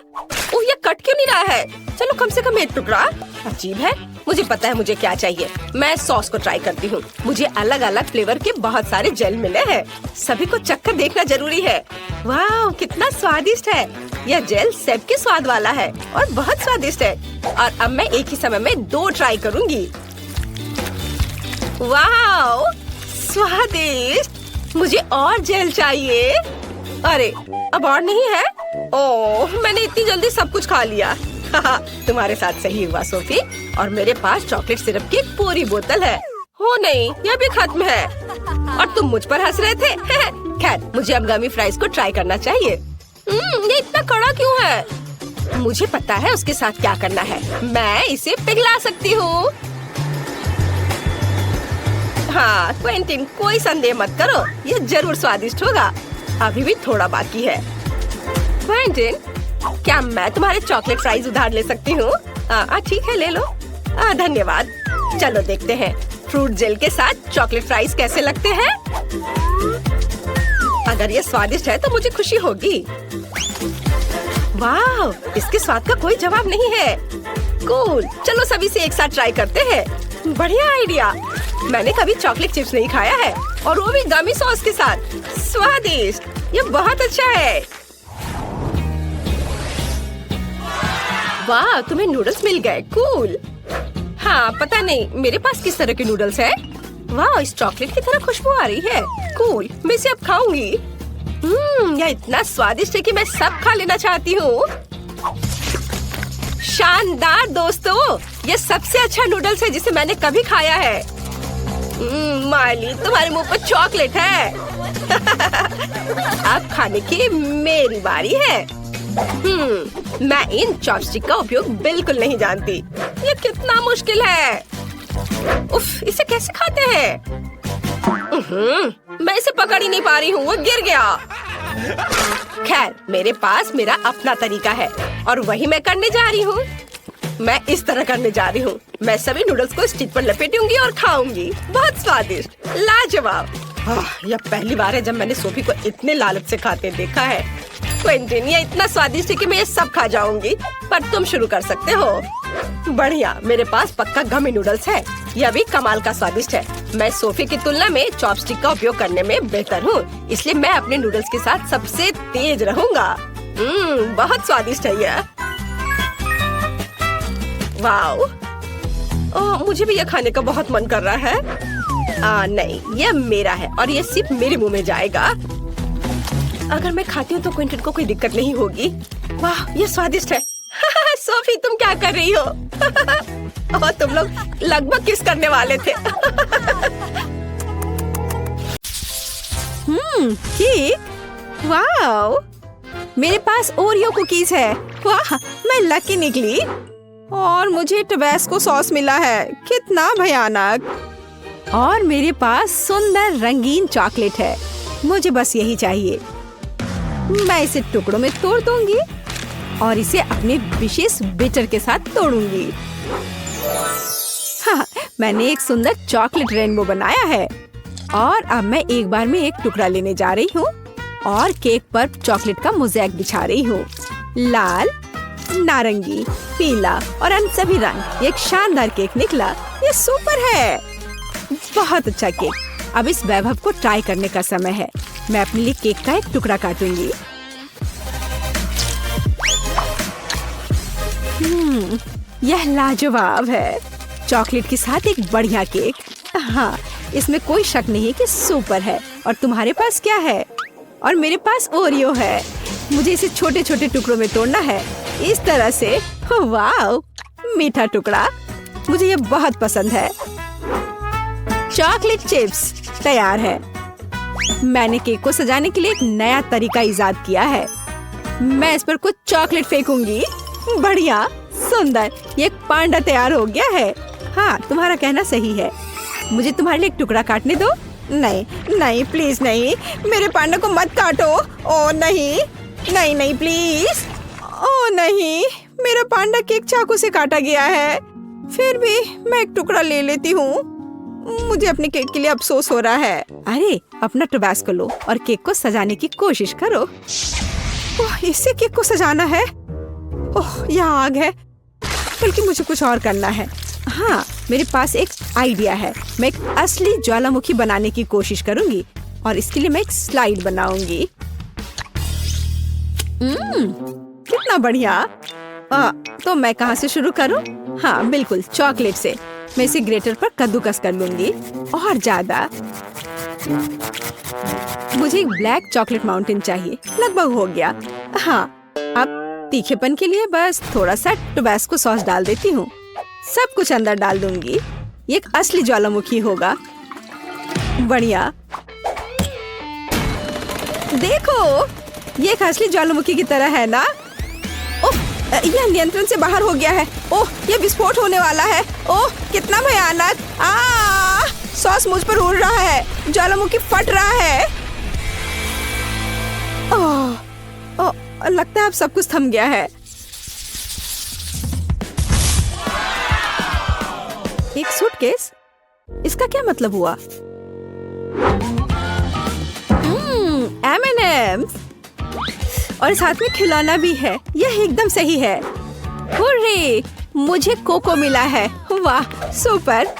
A: ओह, ये कट क्यों नहीं रहा है? चलो कम से कम एक टुकड़ा। अजीब है। मुझे पता है मुझे क्या चाहिए। मैं सॉस को ट्राई करती हूँ। मुझे अलग अलग फ्लेवर के बहुत सारे जेल मिले हैं। सभी को चखकर देखना जरूरी है। वाह, कितना स्वादिष्ट है। यह जेल सेब के स्वाद वाला है और बहुत स्वादिष्ट है। और अब मैं एक ही समय में 2 ट्राई करूँगी। वाह, स्वादिष्ट। मुझे और जेल चाहिए। अरे अब और नहीं है? ओह, मैंने इतनी जल्दी सब कुछ खा लिया। तुम्हारे साथ सही हुआ सोफी। और मेरे पास चॉकलेट सिरप की पूरी बोतल है। हो नहीं, यह भी खत्म है। और तुम मुझ पर हंस रहे थे। खैर, मुझे अब गमी फ्राइज को ट्राई करना चाहिए। ये इतना कड़ा क्यों है? मुझे पता है उसके साथ क्या करना है। मैं इसे पिघला सकती हूँ। हाँ क्विंटीन, कोई संदेह मत करो, ये जरूर स्वादिष्ट होगा। अभी भी थोड़ा बाकी है। क्विंटीन, क्या मैं तुम्हारे चॉकलेट फ्राइज उधार ले सकती हूँ? ठीक है, ले लो। धन्यवाद। चलो देखते हैं फ्रूट जेल के साथ चॉकलेट फ्राइज कैसे लगते हैं। अगर ये स्वादिष्ट है तो मुझे खुशी होगी। वाह, इसके स्वाद का कोई जवाब नहीं है। कूल, चलो सभी से एक साथ ट्राई करते हैं। बढ़िया आइडिया। मैंने कभी चॉकलेट चिप्स नहीं खाया है, और वो भी गमी सॉस के साथ। स्वादिष्ट, ये बहुत अच्छा है। वाह, तुम्हें नूडल्स मिल गए। कूल। हाँ, पता नहीं मेरे पास किस तरह के नूडल्स है। वाह, इस चॉकलेट की तरह खुशबू आ रही है। कूल, मैं इसे अब खाऊंगी। यह इतना स्वादिष्ट है कि मैं सब खा लेना चाहती हूँ। शानदार दोस्तों, ये सबसे अच्छा नूडल्स है जिसे मैंने कभी खाया है। माली, तुम्हारे मुंह पर चॉकलेट है। अब खाने की मेरी बारी है। मैं इन चॉपस्टिक का उपयोग बिल्कुल नहीं जानती। ये कितना मुश्किल है। उफ, इसे कैसे खाते हैं? मैं इसे पकड़ ही नहीं पा रही हूँ, वो गिर गया। खैर, मेरे पास मेरा अपना तरीका है और वही मैं करने जा रही हूँ। मैं इस तरह करने जा रही हूँ। मैं सभी नूडल्स को स्टिक पर लपेटूंगी और खाऊंगी। बहुत स्वादिष्ट, लाजवाब। यह पहली बार है जब मैंने सोफी को इतने लालच से खाते देखा है। क्विंटन, ये इतना स्वादिष्ट है कि मैं ये सब खा जाऊंगी। पर तुम शुरू कर सकते हो। बढ़िया, मेरे पास पक्का गमी नूडल्स है। यह भी कमाल का स्वादिष्ट है। मैं सोफी की तुलना में चॉपस्टिक का उपयोग करने में बेहतर हूँ, इसलिए मैं अपने नूडल्स के साथ सबसे तेज रहूंगा। बहुत स्वादिष्ट है यह। वाओ, मुझे भी यह खाने का बहुत मन कर रहा है। नहीं, यह मेरा है और यह सिर्फ मेरे मुंह में जाएगा। अगर मैं खाती हूँ तो क्विंटन को कोई दिक्कत नहीं होगी। वाह, यह स्वादिष्ट है। सोफी, तुम क्या कर रही हो? और तुम लोग लगभग किस करने वाले थे। केक, वाओ, मेरे पास ओरियो कुकीज है। वाह, मैं लकी निकली। और मुझे टबैस्को सॉस मिला है। कितना भयानक। और मेरे पास सुंदर रंगीन चॉकलेट है। मुझे बस यही चाहिए। मैं इसे टुकड़ों में तोड़ दूंगी और इसे अपने विशेष बिटर के साथ तोड़ूंगी। हाँ, मैंने एक सुंदर चॉकलेट रेनबो बनाया है। और अब मैं एक बार में एक टुकड़ा लेने जा रही हूँ और केक पर चॉकलेट का मोज़ेक बिछा रही हूँ। लाल, नारंगी, पीला और अन्य सभी रंग। एक शानदार केक निकला। ये सुपर है। बहुत अच्छा केक। अब इस वैभव को ट्राई करने का समय है। मैं अपने लिए केक का एक टुकड़ा काटूंगी। यह लाजवाब है। चॉकलेट के साथ एक बढ़िया केक। हाँ, इसमें कोई शक नहीं कि सुपर है। और तुम्हारे पास क्या है? और मेरे पास ओरियो है। मुझे इसे छोटे छोटे टुकड़ों में तोड़ना है, इस तरह से। वाह, मीठा टुकड़ा। मुझे ये बहुत पसंद है। चॉकलेट चिप्स तैयार है। मैंने केक को सजाने के लिए एक नया तरीका इजाद किया है। मैं इस पर कुछ चॉकलेट फेंकूंगी। बढ़िया, सुंदर। ये एक पांडा तैयार हो गया है। हाँ, तुम्हारा कहना सही है। मुझे तुम्हारे लिए एक टुकड़ा काटने दो। नहीं नहीं, प्लीज नहीं, मेरे पांडा को मत काटो। ओ नहीं नहीं नहीं, प्लीज। ओ नहीं, मेरा पांडा केक चाकू से काटा गया है। फिर भी मैं एक टुकड़ा ले लेती हूँ। मुझे अपने केक के लिए अफसोस हो रहा है। अरे, अपना टबैस्को लो और केक को सजाने की कोशिश करो। ओह, इससे केक को सजाना है। ओह, यहाँ आग है। बल्कि मुझे कुछ और करना है। हाँ, मेरे पास एक आइडिया है। मैं एक असली ज्वालामुखी बनाने की कोशिश करूंगी और इसके लिए मैं एक स्लाइड बनाऊंगी। कितना बढ़िया। तो मैं कहाँ से शुरू करूं? हाँ, बिल्कुल, चॉकलेट से। मैं इसे ग्रेटर पर कद्दूकस कर लूंगी। और ज्यादा। मुझे एक ब्लैक चॉकलेट माउंटेन चाहिए। लगभग हो गया। हाँ, अब तीखेपन के लिए बस थोड़ा सा टबैस्को सॉस डाल देती हूँ। सब कुछ अंदर डाल दूंगी। ये एक असली ज्वालामुखी होगा। बढ़िया। देखो, ये एक असली ज्वालामुखी की तरह है ना? ओह, यह नियंत्रण से बाहर हो गया है। ओह, यह विस्फोट होने वाला है। ओह, कितना भयानक। सॉस मुझ पर उड़ रहा है। ज्वालामुखी फट रहा है। ओह, लगता है अब सब कुछ थम गया है। एक सूटकेस? इसका क्या मतलब हुआ? M&M's और साथ में खिलौना भी है। यह एकदम सही है। हुर्रे, मुझे कोको मिला है। वाह, सुपर।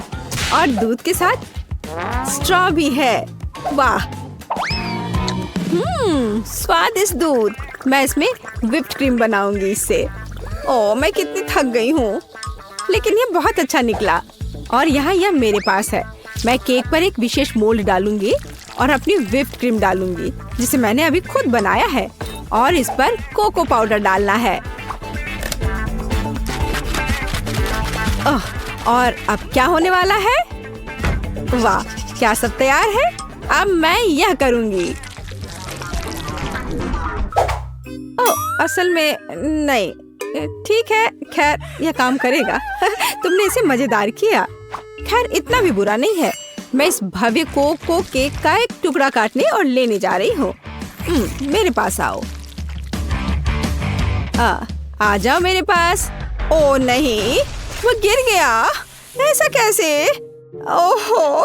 A: और दूध के साथ स्ट्रॉ भी है। वाह, स्वादिष्ट दूध। मैं इसमें व्हिप्ड क्रीम बनाऊंगी इससे। ओह, मैं कितनी थक गई हूँ, लेकिन ये बहुत अच्छा निकला। और यहाँ यह मेरे पास है। मैं केक पर एक विशेष मोल्ड डालूंगी और अपनी व्हिप्ड क्रीम डालूंगी, जिसे मैंने अभी खुद बनाया है। और इस पर कोको पाउडर डालना है। और अब क्या होने वाला है? वाह, क्या सब तैयार है? अब मैं यह करूंगी। ओह, असल में नहीं। ठीक है, खैर यह काम करेगा। तुमने इसे मजेदार किया। खैर इतना भी बुरा नहीं है। मैं इस भव्य कोक को केक का एक टुकड़ा काटने और लेने जा रही हूँ। मेरे पास आओ। आ जाओ मेरे पास। ओ नहीं, वो गिर गया। ऐसा कैसे? ओहो,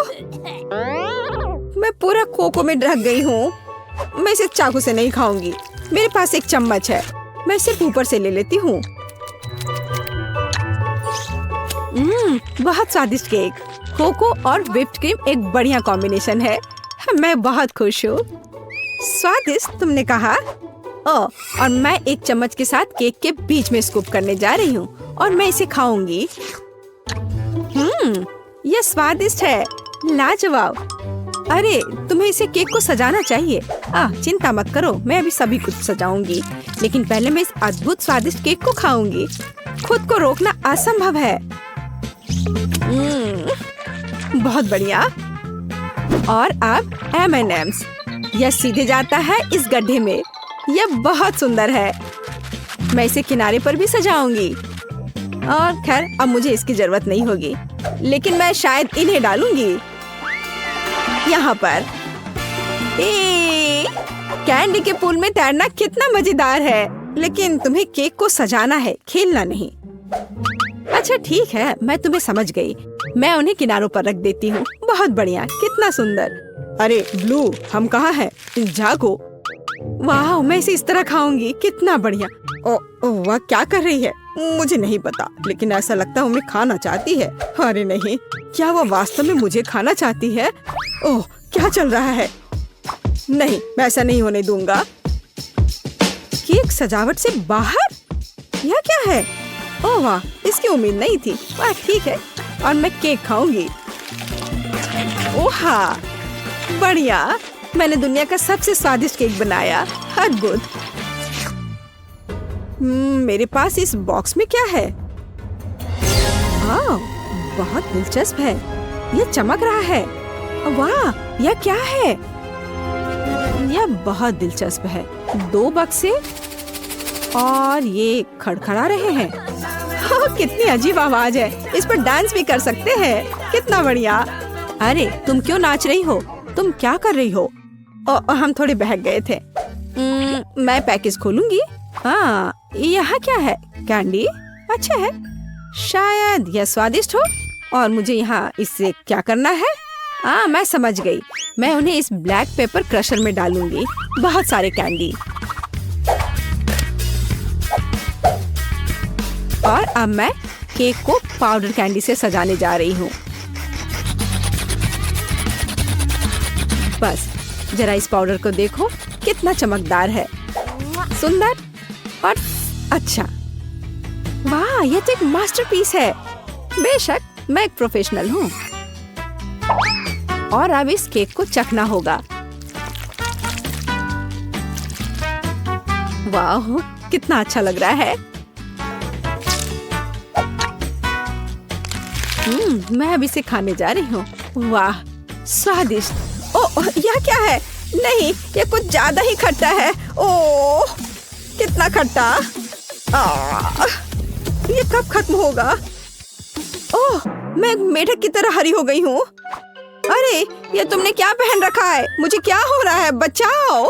A: मैं पूरा कोको में ढक गई हूँ। मैं इसे चाकू से नहीं खाऊंगी। मेरे पास एक चम्मच है, मैं सिर्फ ऊपर से ले लेती हूँ। बहुत स्वादिष्ट केक। कोको और व्हिप्ड क्रीम एक बढ़िया कॉम्बिनेशन है। मैं बहुत खुश हूँ। स्वादिष्ट तुमने कहा। ओह, और मैं एक चम्मच के साथ केक के बीच में स्कूप करने जा रही हूँ और मैं इसे खाऊंगी। यह स्वादिष्ट है, लाजवाब। अरे तुम्हें इसे केक को सजाना चाहिए। चिंता मत करो, मैं अभी सभी कुछ सजाऊंगी, लेकिन पहले मैं इस अद्भुत स्वादिष्ट केक को खाऊंगी। खुद को रोकना असंभव है। बहुत बढ़िया। और अब M&M's। यह सीधे जाता है इस गड्ढे में। यह बहुत सुंदर है। मैं इसे किनारे पर भी सजाऊंगी। और खैर अब मुझे इसकी जरूरत नहीं होगी, लेकिन मैं शायद इन्हें डालूंगी यहाँ पर। कैंडी के पूल में तैरना कितना मजेदार है, लेकिन तुम्हें केक को सजाना है, खेलना नहीं। अच्छा ठीक है, मैं तुम्हें समझ गई। मैं उन्हें किनारों पर रख देती हूँ। बहुत बढ़िया, कितना सुंदर। अरे ब्लू, हम कहाँ हैं? जागो। वाह, मैं इसे इस तरह खाऊंगी। कितना बढ़िया। वह क्या कर रही है? मुझे नहीं पता, लेकिन ऐसा लगता है उन्हें खाना चाहती है। अरे नहीं, क्या वह वास्तव में मुझे खाना चाहती है? ओह, क्या चल रहा है? नहीं, मैं ऐसा नहीं होने दूंगा। केक सजावट से बाहर? यह क्या है? ओह वाह, इसकी उम्मीद नहीं थी। वाह ठीक है, और मैं केक खाऊंगी। ओह बढ़िया, मैंने दुनिया का सबसे स्वादिष्ट केक बनाया। अद्भुत। मेरे पास इस बॉक्स में क्या है? बहुत दिलचस्प है। यह चमक रहा है। वाह, यह क्या है? यह बहुत दिलचस्प है। 2 बक्से और ये खड़खड़ा रहे हैं। कितनी अजीब आवाज है। इस पर डांस भी कर सकते हैं। कितना बढ़िया। अरे तुम क्यों नाच रही हो? तुम क्या कर रही हो? हम थोड़े बहक गए थे। मैं पैकेज खोलूंगी। यहाँ क्या है? कैंडी। अच्छा है, शायद यह स्वादिष्ट हो। और मुझे यहाँ इससे क्या करना है? मैं समझ गई। मैं उन्हें इस ब्लैक पेपर क्रशर में डालूंगी। बहुत सारे कैंडी। और अब मैं केक को पाउडर कैंडी से सजाने जा रही हूँ। बस जरा इस पाउडर को देखो, कितना चमकदार है। सुंदर और अच्छा। वाह, यह तो एक मास्टरपीस है। बेशक, मैं एक प्रोफेशनल हूँ। और अब इस केक को चखना होगा। वाह, कितना अच्छा लग रहा है। मैं अब इसे खाने जा रही हूँ। वाह, स्वादिष्ट। ओह, यह क्या है? नहीं, यह कुछ ज्यादा ही खट्टा है। ओह, कितना खट्टा। ये कब खत्म होगा? ओह, मैं एक मेढक की तरह हरी हो गई हूँ। अरे, ये तुमने क्या पहन रखा है? मुझे क्या हो रहा है? बचाओ।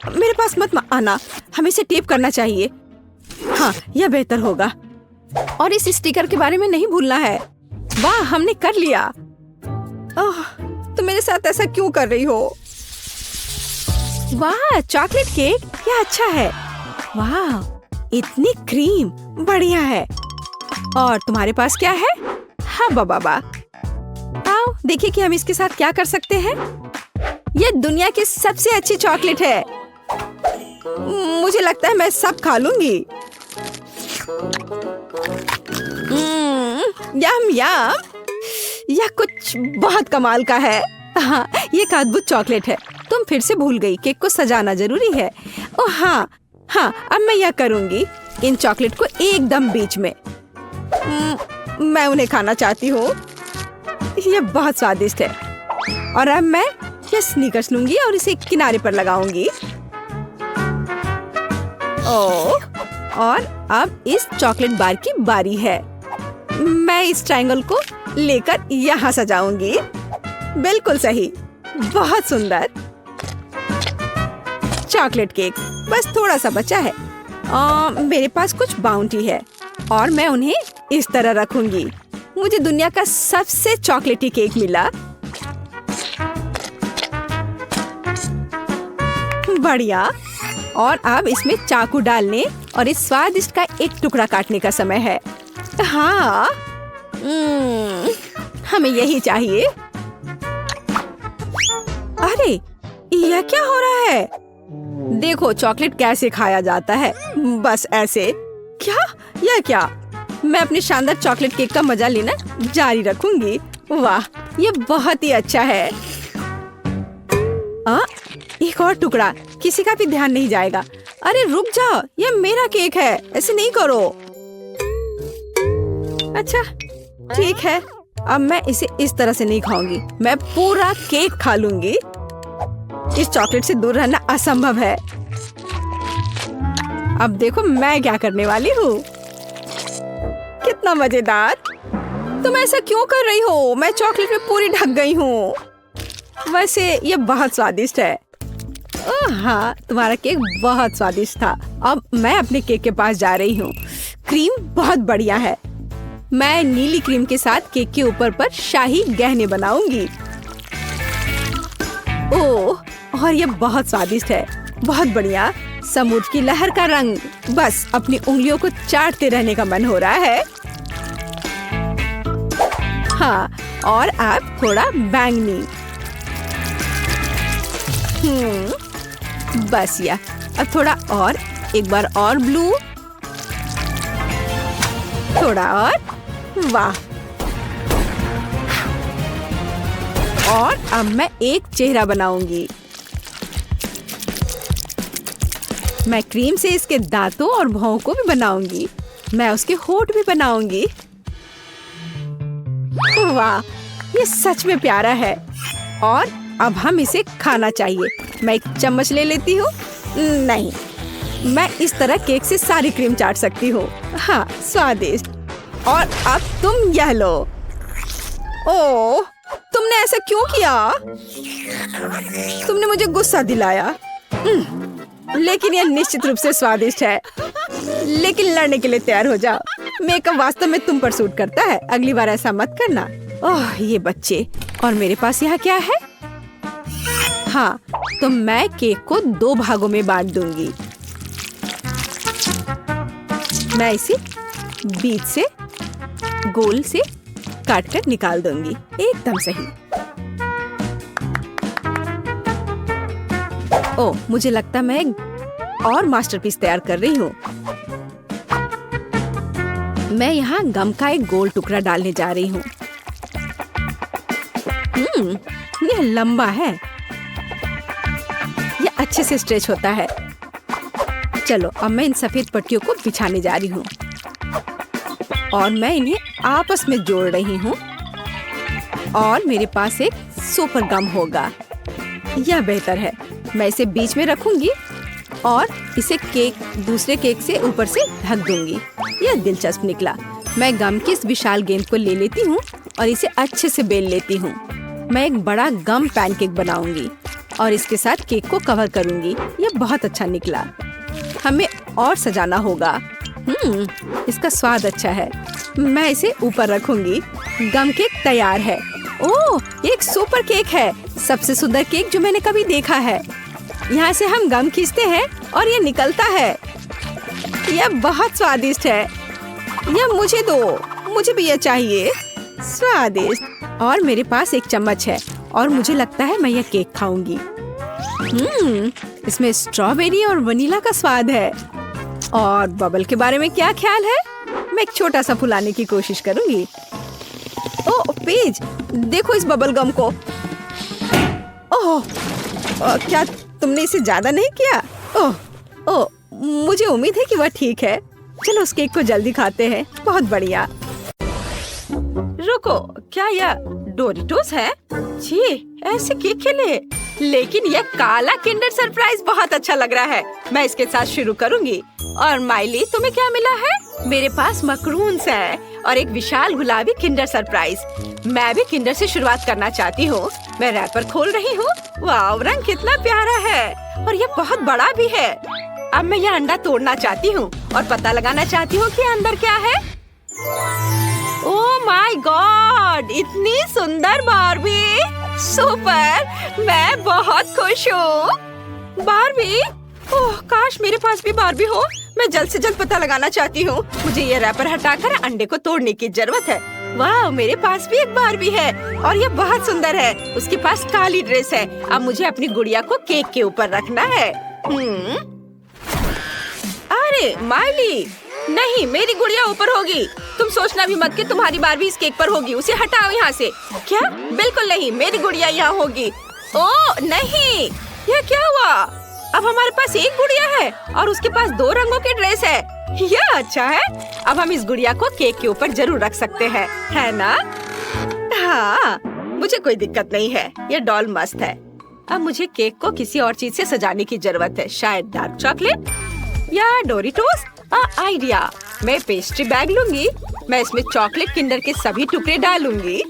A: मेरे पास मत आना। हमें इसे टेप करना चाहिए। हाँ, यह बेहतर होगा। और इस स्टिकर के बारे में नहीं भूलना है। वाह, हमने कर लिया। ओह, तुम मेरे साथ ऐसा क्यों कर रही हो? वाह, चॉकलेट केक, यह अच्छा है। वाह, इतनी क्रीम, बढ़िया है। और तुम्हारे पास क्या है? हाँ बाबा, आओ देखिए कि हम इसके साथ क्या कर सकते हैं। यह दुनिया की सबसे अच्छी चॉकलेट है। मुझे लगता है मैं सब खा लूंगी। यम यम, यह कुछ बहुत कमाल का है। हाँ, ये एक अद्भुत चॉकलेट है। तुम फिर से भूल गई, केक को सजाना जरूरी है। ओह हाँ, अब मैं यह करूंगी। इन चॉकलेट को एकदम बीच में। मैं उन्हें खाना चाहती हूँ। यह बहुत स्वादिष्ट है। और अब मैं यह स्नीकर्स लूंगी और इसे किनारे पर लगाऊंगी। और अब इस चॉकलेट बार की बारी है। मैं इस ट्रायंगल को लेकर यहाँ सजाऊंगी। बिल्कुल सही, बहुत सुंदर। चॉकलेट केक बस थोड़ा सा बचा है। मेरे पास कुछ बाउंटी है और मैं उन्हें इस तरह रखूंगी। मुझे दुनिया का सबसे चॉकलेटी केक मिला। बढ़िया। और अब इसमें चाकू डालने और इस स्वादिष्ट का एक टुकड़ा काटने का समय है। हाँ, हमें यही चाहिए। अरे, यह क्या हो रहा है? देखो चॉकलेट कैसे खाया जाता है, बस ऐसे। क्या? यह क्या? मैं अपने शानदार चॉकलेट केक का मजा लेना जारी रखूंगी। वाह, ये बहुत ही अच्छा है। एक और टुकड़ा, किसी का भी ध्यान नहीं जाएगा। अरे रुक जाओ, ये मेरा केक है, ऐसे नहीं करो। अच्छा ठीक है, अब मैं इसे इस तरह से नहीं खाऊंगी। मैं पूरा केक खा लूंगी। इस चॉकलेट से दूर रहना असंभव है। अब देखो मैं क्या करने वाली हूँ। कितना मजेदार। तुम ऐसा क्यों कर रही हो? मैं चॉकलेट में पूरी ढक गई हूँ। वैसे ये बहुत स्वादिष्ट है। हाँ, तुम्हारा केक बहुत स्वादिष्ट था। अब मैं अपने केक के पास जा रही हूँ। क्रीम बहुत बढ़िया है। मैं नीली क्रीम के साथ केक के ऊपर पर शाही गहने बनाऊंगी। ओह, और ये बहुत स्वादिष्ट है। बहुत बढ़िया। समुद्र की लहर का रंग। बस अपनी उंगलियों को चाटते रहने का मन हो रहा है। हाँ, और अब थोड़ा बैंगनी। बस या अब थोड़ा और, एक बार और ब्लू, थोड़ा और। वाह। और अब मैं एक चेहरा बनाऊंगी। मैं क्रीम से इसके दांतों और भौं को भी बनाऊंगी। मैं उसके होंठ भी बनाऊंगी। वाह, ये सच में प्यारा है। और अब हम इसे खाना चाहिए। मैं एक चम्मच ले लेती हूँ। नहीं, मैं इस तरह केक से सारी क्रीम चाट सकती हूँ। हाँ, स्वादिष्ट। और अब तुम यह लो। ओह, तुमने ऐसा क्यों किया? तुमने मुझे गुस्सा दिलाया। लेकिन यह निश्चित रूप से स्वादिष्ट है। लेकिन लड़ने के लिए तैयार हो जाओ। मेकअप वास्तव में तुम पर सूट करता है। अगली बार ऐसा मत करना। ओह, ये बच्चे। और मेरे पास यहाँ क्या है? हाँ, तो मैं केक को 2 भागों में बांट दूंगी। मैं इसे बीच से गोल से काटकर निकाल दूंगी। एकदम सही। ओह, मुझे लगता मैं एक और मास्टरपीस तैयार कर रही हूँ। मैं यहाँ गम का एक गोल टुकड़ा डालने जा रही हूँ। यह लंबा है। यह अच्छे से स्ट्रेच होता है। चलो, अब मैं इन सफेद पट्टियों को बिछाने जा रही हूँ और मैं इन्हें आपस में जोड़ रही हूँ। और मेरे पास एक सुपर गम होगा। यह बेहतर है। मैं इसे बीच में रखूंगी और इसे केक दूसरे केक से ऊपर से ढक दूंगी। यह दिलचस्प निकला। मैं गम की इस विशाल गेंद को ले लेती हूँ और इसे अच्छे से बेल लेती हूँ। मैं एक बड़ा गम पैनकेक बनाऊंगी और इसके साथ केक को कवर करूंगी। यह बहुत अच्छा निकला। हमें और सजाना होगा। इसका स्वाद अच्छा है। मैं इसे ऊपर रखूंगी। गम केक तैयार है। ओह, ये एक सुपर केक है। सबसे सुंदर केक जो मैंने कभी देखा है। यहाँ से हम गम खींचते हैं और ये निकलता है। यह बहुत स्वादिष्ट है। यह मुझे दो। मुझे भी यह चाहिए। स्वादिष्ट। और मेरे पास एक चम्मच है और मुझे लगता है मैं यह केक खाऊंगी। इसमें स्ट्रॉबेरी और वनीला का स्वाद है। और बबल के बारे में क्या ख्याल है? मैं एक छोटा सा फुलाने की कोशिश करूंगी। ओह पेज, देखो इस बबल गम को। ओह, क्या तुमने इसे ज्यादा नहीं किया? ओह, मुझे उम्मीद है कि वह ठीक है। चलो उस केक को जल्दी खाते हैं। बहुत बढ़िया। रुको, क्या यह डोरिटोस है? छी, ऐसे केक खेले। लेकिन यह काला किंडर सरप्राइज बहुत अच्छा लग रहा है। मैं इसके साथ शुरू करूंगी। और माइली, तुम्हें क्या मिला है? मेरे पास मकरून्स है और एक विशाल गुलाबी किंडर सरप्राइज। मैं भी किंडर से शुरुआत करना चाहती हूँ। मैं रैपर खोल रही हूँ। वाह, रंग कितना प्यारा है और ये बहुत बड़ा भी है। अब मैं यह अंडा तोड़ना चाहती हूँ और पता लगाना चाहती हूँ कि अंदर क्या है। ओह माय गॉड, इतनी सुंदर बार्बी! सुपर! मैं बहुत खुश हूँ। बार्बी? ओह, काश मेरे पास भी बार्बी हो। मैं जल्द से जल्द पता लगाना चाहती हूँ। मुझे ये रैपर हटाकर अंडे को तोड़ने की जरूरत है। वाह, मेरे पास भी एक बार्बी है और ये बहुत सुंदर है। उसके पास काली ड्रेस है। अब मुझे अपनी गुड़िया को केक के ऊपर रखना है। अरे माइली, नहीं, मेरी गुड़िया ऊपर होगी। तुम सोचना भी मत कि तुम्हारी बार्बी इस केक पर होगी। उसे हटाओ यहाँ से। क्या? बिल्कुल नहीं, मेरी गुड़िया यहाँ होगी। ओह नहीं, यह क्या हुआ? अब हमारे पास एक गुड़िया है और उसके पास 2 रंगों की ड्रेस है। यह अच्छा है। अब हम इस गुड़िया को केक के ऊपर जरूर रख सकते हैं, है ना? हाँ, मुझे कोई दिक्कत नहीं है। ये डॉल मस्त है। अब मुझे केक को किसी और चीज से सजाने की जरूरत है। शायद डार्क चॉकलेट या डोरिटोस। आइडिया, मैं पेस्ट्री बैग लूंगी। मैं इसमें चॉकलेट किंडर के सभी टुकड़े डालूंगी।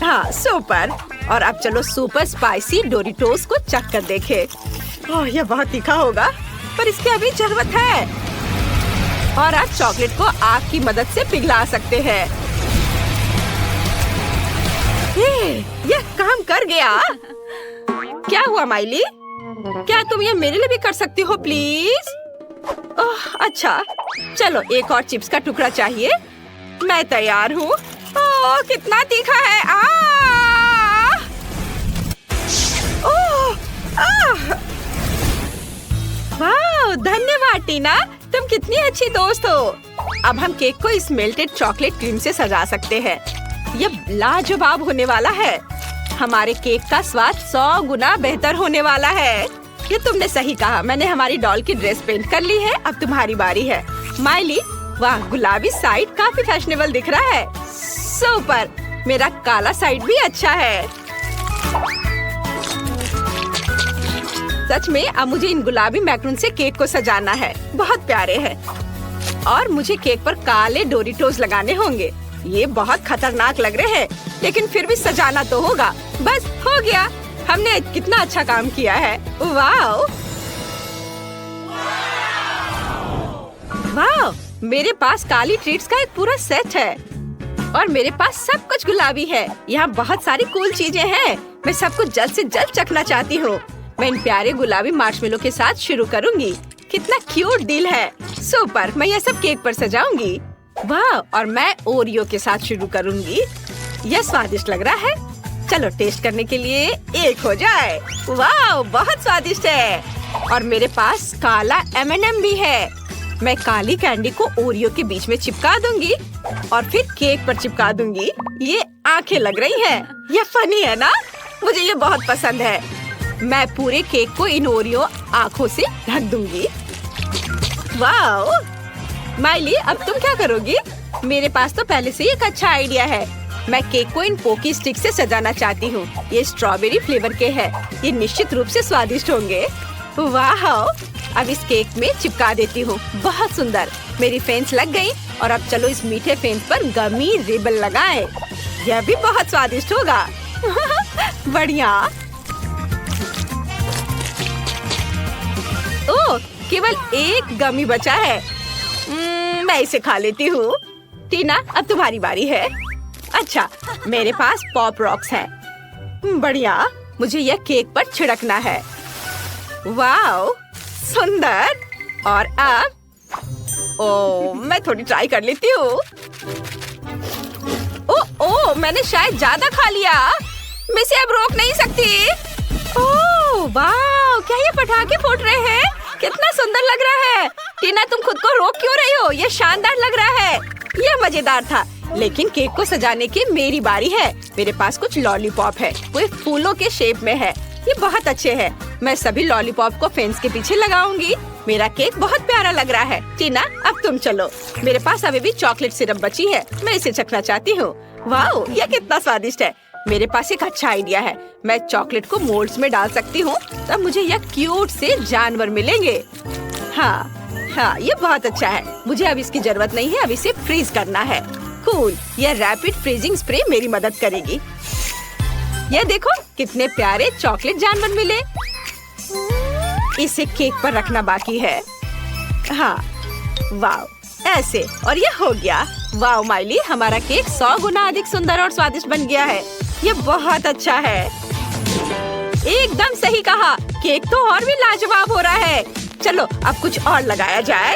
A: हाँ, सुपर। और अब चलो सुपर स्पाइसी डोरिटोस को चख कर देखें। ओह, यह बहुत तीखा होगा, पर इसकी अभी जरूरत है। और आप चॉकलेट को आग की मदद से पिघला सकते हैं। यह काम कर गया। क्या हुआ माइली? क्या तुम ये मेरे लिए भी कर सकती हो प्लीज? ओह अच्छा, चलो एक और चिप्स का टुकड़ा चाहिए। मैं तैयार हूँ। ओह, कितना तीखा है। ओह, वाह, धन्यवाद टीना, तुम कितनी अच्छी दोस्त हो। अब हम केक को इस मेल्टेड चॉकलेट क्रीम से सजा सकते हैं। ये लाजवाब होने वाला है। हमारे केक का स्वाद 100 गुना बेहतर होने वाला है। ये तुमने सही कहा। मैंने हमारी डॉल की ड्रेस पेंट कर ली है। अब तुम्हारी बारी है। माइली, वाह, गुलाबी साइड काफी फैशनेबल दिख रहा है। सुपर! मेरा काला साइड भी अच्छा है। सच में अब मुझे इन गुलाबी मैक्रून से केक को सजाना है। बहुत प्यारे हैं। और मुझे केक पर काले डोरिटोस लगाने होंगे। ये बहुत खतरनाक लग रहे हैं, लेकिन फिर भी सजाना तो होगा। बस हो गया। हमने कितना अच्छा काम किया है। वाह वाह, मेरे पास काली ट्रीट्स का एक पूरा सेट है और मेरे पास सब कुछ गुलाबी है। यहाँ बहुत सारी कूल चीजें हैं। मैं सबको जल्द से जल्द चखना चाहती हूँ। मैं इन प्यारे गुलाबी मार्शमेलो के साथ शुरू करूँगी। कितना क्यूट दिल है। सुपर! मैं ये सब केक पर सजाऊंगी। वाह! और मैं ओरियो के साथ शुरू करूँगी। यह स्वादिष्ट लग रहा है। चलो टेस्ट करने के लिए एक हो जाए। वाह, बहुत स्वादिष्ट है। और मेरे पास काला M&M भी है। मैं काली कैंडी को ओरियो के बीच में चिपका दूंगी और फिर केक पर चिपका दूंगी। ये आंखें लग रही हैं। ये फनी है ना? मुझे ये बहुत पसंद है। मैं पूरे केक को इन ओरियो आंखों से ढक दूंगी। वाह! माइली, अब तुम क्या करोगी? मेरे पास तो पहले से ही एक अच्छा आइडिया है। मैं केक को इन पोकी स्टिक से सजाना चाहती हूँ। ये स्ट्रॉबेरी फ्लेवर के हैं। ये निश्चित रूप से स्वादिष्ट होंगे। वाह! अब इस केक में चिपका देती हूँ। बहुत सुंदर। मेरी फेंस लग गई और अब चलो इस मीठे फेंस पर गमी रिबन लगाएं। यह भी बहुत स्वादिष्ट होगा। बढ़िया। ओह, केवल एक गमी बचा है। मैं इसे खा लेती हूँ। टीना, अब तुम्हारी बारी है। अच्छा, मेरे पास पॉप रॉक्स हैं। बढ़िया। मुझे यह केक पर छिड़कना है। वाह, सुंदर। और अब ओह, मैं थोड़ी ट्राई कर लेती हूँ। ओह, मैंने शायद ज्यादा खा लिया। मैं इसे अब रोक नहीं सकती। ओह वाह, क्या ये पटाखे फूट रहे हैं? कितना सुंदर लग रहा है। टीना, तुम खुद को रोक क्यों रही हो? ये शानदार लग रहा है। यह मजेदार था। लेकिन केक को सजाने की मेरी बारी है। मेरे पास कुछ लॉलीपॉप है। वो फूलों के शेप में है। ये बहुत अच्छे हैं। मैं सभी लॉलीपॉप को फेंस के पीछे लगाऊंगी। मेरा केक बहुत प्यारा लग रहा है। टीना, अब तुम चलो। मेरे पास अभी भी चॉकलेट सिरप बची है। मैं इसे चखना चाहती हूँ। वाह, ये कितना स्वादिष्ट है। मेरे पास एक अच्छा आइडिया है। मैं चॉकलेट को मोल्ड्स में डाल सकती हूँ, तब मुझे यह क्यूट से जानवर मिलेंगे। हाँ, ये बहुत अच्छा है। मुझे अब इसकी जरूरत नहीं है, अब इसे फ्रीज करना है। कूल, यह रैपिड फ्रीजिंग स्प्रे मेरी मदद करेगी। यह देखो कितने प्यारे चॉकलेट जानवर मिले। इसे केक पर रखना बाकी है। हाँ, वाव, ऐसे, और ये हो गया। वाव माइली, हमारा केक 100 गुना अधिक सुंदर और स्वादिष्ट बन गया है। ये बहुत अच्छा है। एकदम सही कहा, केक तो और भी लाजवाब हो रहा है। चलो अब कुछ और लगाया जाए।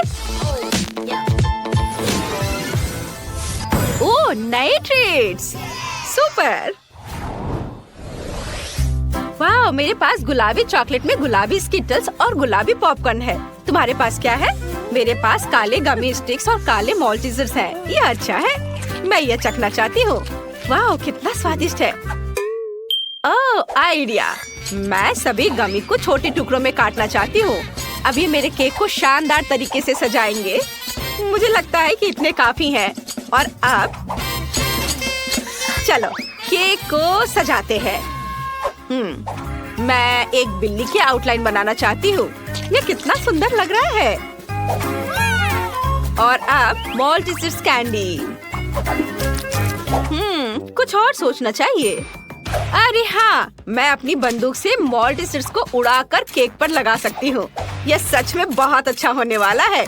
A: ओह, नए ट्रीट्स, सुपर। वाह, मेरे पास गुलाबी चॉकलेट में गुलाबी स्किटल्स और गुलाबी पॉपकॉर्न है। तुम्हारे पास क्या है? मेरे पास काले गमी स्टिक्स और काले मॉल्टीजर्स हैं। ये अच्छा है, मैं ये चखना चाहती हूँ। वाह, कितना स्वादिष्ट है। ओह, आइडिया, मैं सभी गमी को छोटे टुकड़ों में काटना चाहती हूँ। अब ये मेरे केक को शानदार तरीके से सजाएंगे। मुझे लगता है कि इतने काफी हैं। और अब चलो केक को सजाते हैं। मैं एक बिल्ली की आउटलाइन बनाना चाहती हूँ। ये कितना सुंदर लग रहा है। और अब मॉल्टीजर्स कैंडी। कुछ और सोचना चाहिए। अरे हाँ, मैं अपनी बंदूक से मॉल्टीजर्स को उड़ाकर केक पर लगा सकती हूँ। यह सच में बहुत अच्छा होने वाला है।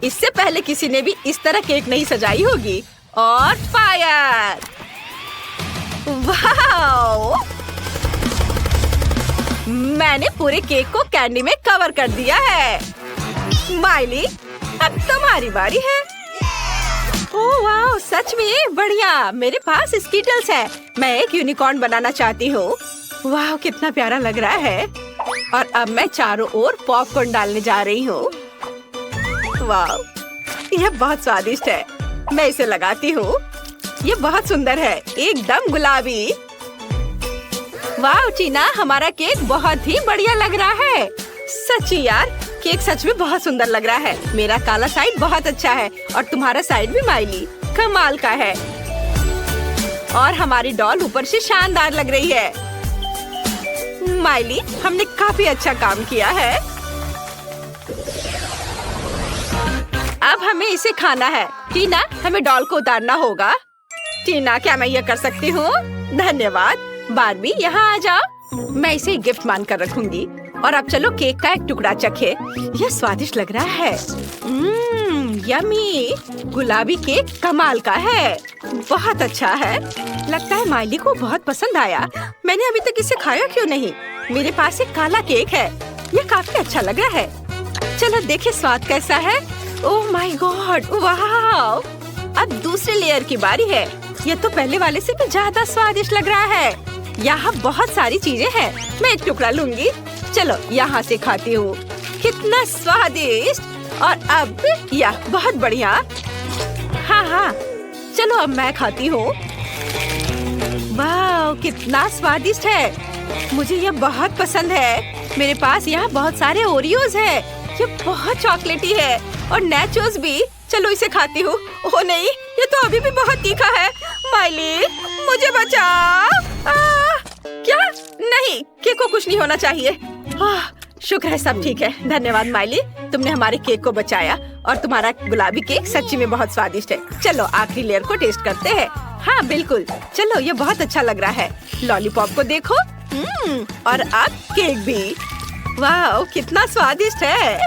A: इससे पहले किसी ने भी इस तरह केक नहीं सजाई होगी। और फायर! वाओ! मैंने पूरे केक को कैंडी में कवर कर दिया है। माइली, अब तुम्हारी बारी है। ओह वाह, सच में बढ़िया। मेरे पास स्कीटल्स है। मैं एक यूनिकॉर्न बनाना चाहती हूँ। वाह, कितना प्यारा लग रहा है। और अब मैं चारों ओर पॉपकॉर्न डालने जा रही हूँ। वाह, यह बहुत स्वादिष्ट है। मैं इसे लगाती हूँ। ये बहुत सुंदर है, एकदम गुलाबी। वाह टीना, हमारा केक बहुत ही बढ़िया लग रहा है। सच्ची यार, केक सच में बहुत सुंदर लग रहा है। मेरा काला साइड बहुत अच्छा है और तुम्हारा साइड भी माइली कमाल का है। और हमारी डॉल ऊपर से शानदार लग रही है। माइली, हमने काफी अच्छा काम किया है। अब हमें इसे खाना है। टीना, हमें डॉल को उतारना होगा। टीना, क्या मैं ये कर सकती हूँ? धन्यवाद। बार्बी, यहाँ आ जाओ। मैं इसे गिफ्ट मानकर रखूंगी। और अब चलो केक का एक टुकड़ा चखे। यह स्वादिष्ट लग रहा है। यम्मी, गुलाबी केक कमाल का है। बहुत अच्छा है। लगता है माइली को बहुत पसंद आया। मैंने अभी तक इसे खाया क्यों नहीं? मेरे पास एक काला केक है। यह काफी अच्छा लग रहा है। चलो देखे स्वाद कैसा है। ओह माय गॉड, वाह! अब दूसरे लेयर की बारी है। यह तो पहले वाले से भी ज्यादा स्वादिष्ट लग रहा है। यहाँ बहुत सारी चीजें हैं। मैं एक टुकड़ा लूंगी। चलो यहाँ से खाती हूँ। कितना स्वादिष्ट। और अब यह बहुत बढ़िया। हाँ, चलो अब मैं खाती हूँ। वाह, कितना स्वादिष्ट है। मुझे यह बहुत पसंद है। मेरे पास यहाँ बहुत सारे ओरियोज है। ये बहुत चॉकलेटी है और नैचोस भी। चलो इसे खाती हूँ। ओह नहीं, ये तो अभी भी बहुत तीखा है। माइली, मुझे बचाओ। क्या? नहीं, केक को कुछ नहीं होना चाहिए। शुक्र है सब ठीक है। धन्यवाद माइली, तुमने हमारे केक को बचाया। और तुम्हारा गुलाबी केक सच्ची में बहुत स्वादिष्ट है। चलो आखिरी लेयर को टेस्ट करते हैं। हाँ बिल्कुल, चलो ये बहुत अच्छा लग रहा है। लॉलीपॉप को देखो। और अब केक भी। वाह, कितना स्वादिष्ट है।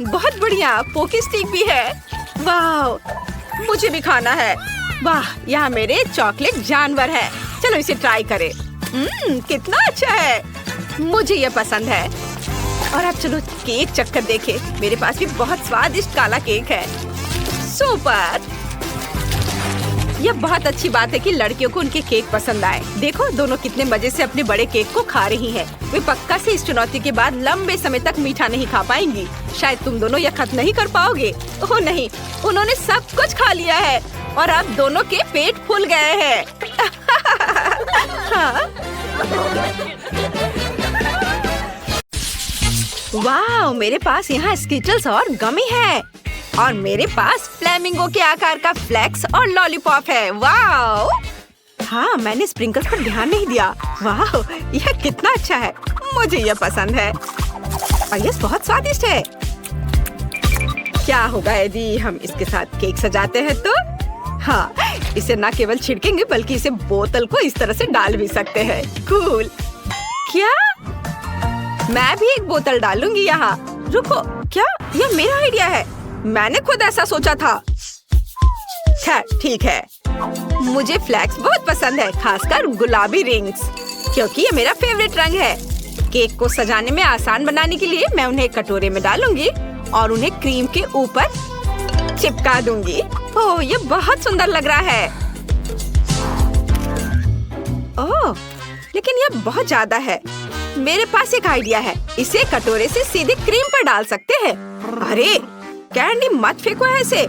A: बहुत बढ़िया, पोकी स्टिक भी है। वाह, मुझे भी खाना है। वाह, यहाँ मेरे चॉकलेट जानवर है। चलो इसे ट्राई करें। कितना अच्छा है। मुझे ये पसंद है। और अब चलो केक चक्कर देखे। मेरे पास भी बहुत स्वादिष्ट काला केक है। सुपर। यह बहुत अच्छी बात है कि लड़कियों को उनके केक पसंद आए। देखो दोनों कितने मजे से अपने बड़े केक को खा रही हैं। वे पक्का से इस चुनौती के बाद लंबे समय तक मीठा नहीं खा पाएंगी। शायद तुम दोनों यह खत्म नहीं कर पाओगे। ओह नहीं, उन्होंने सब कुछ खा लिया है और अब दोनों के पेट फूल गए हैं। हाँ। वाह, मेरे पास यहाँ स्किटल्स और गमी है। और मेरे पास फ्लेमिंगो के आकार का फ्लेक्स और लॉलीपॉप है। वाह! हाँ, मैंने स्प्रिंकल्स पर ध्यान नहीं दिया। वाह, यह कितना अच्छा है। मुझे यह पसंद है और यह बहुत स्वादिष्ट है। क्या होगा यदि हम इसके साथ केक सजाते हैं तो? हाँ, इसे न केवल छिड़केंगे बल्कि इसे बोतल को इस तरह से डाल भी सकते हैं। कूल। क्या? मैं भी एक बोतल डालूंगी यहाँ। रुको, क्या यह मेरा आइडिया है? मैंने खुद ऐसा सोचा था। खैर, ठीक है। मुझे फ्लैक्स बहुत पसंद है, खासकर गुलाबी रिंग्स, क्योंकि ये मेरा फेवरेट रंग है। केक को सजाने में आसान बनाने के लिए मैं उन्हें एक कटोरे में डालूंगी और उन्हें क्रीम के ऊपर चिपका दूंगी। ओह, ये बहुत सुंदर लग रहा है। ओह, लेकिन यह बहुत ज्यादा है। मेरे पास एक आइडिया है। इसे कटोरे से सीधे क्रीम पर डाल सकते हैं। अरे कैंडी, मत फेंको ऐसे।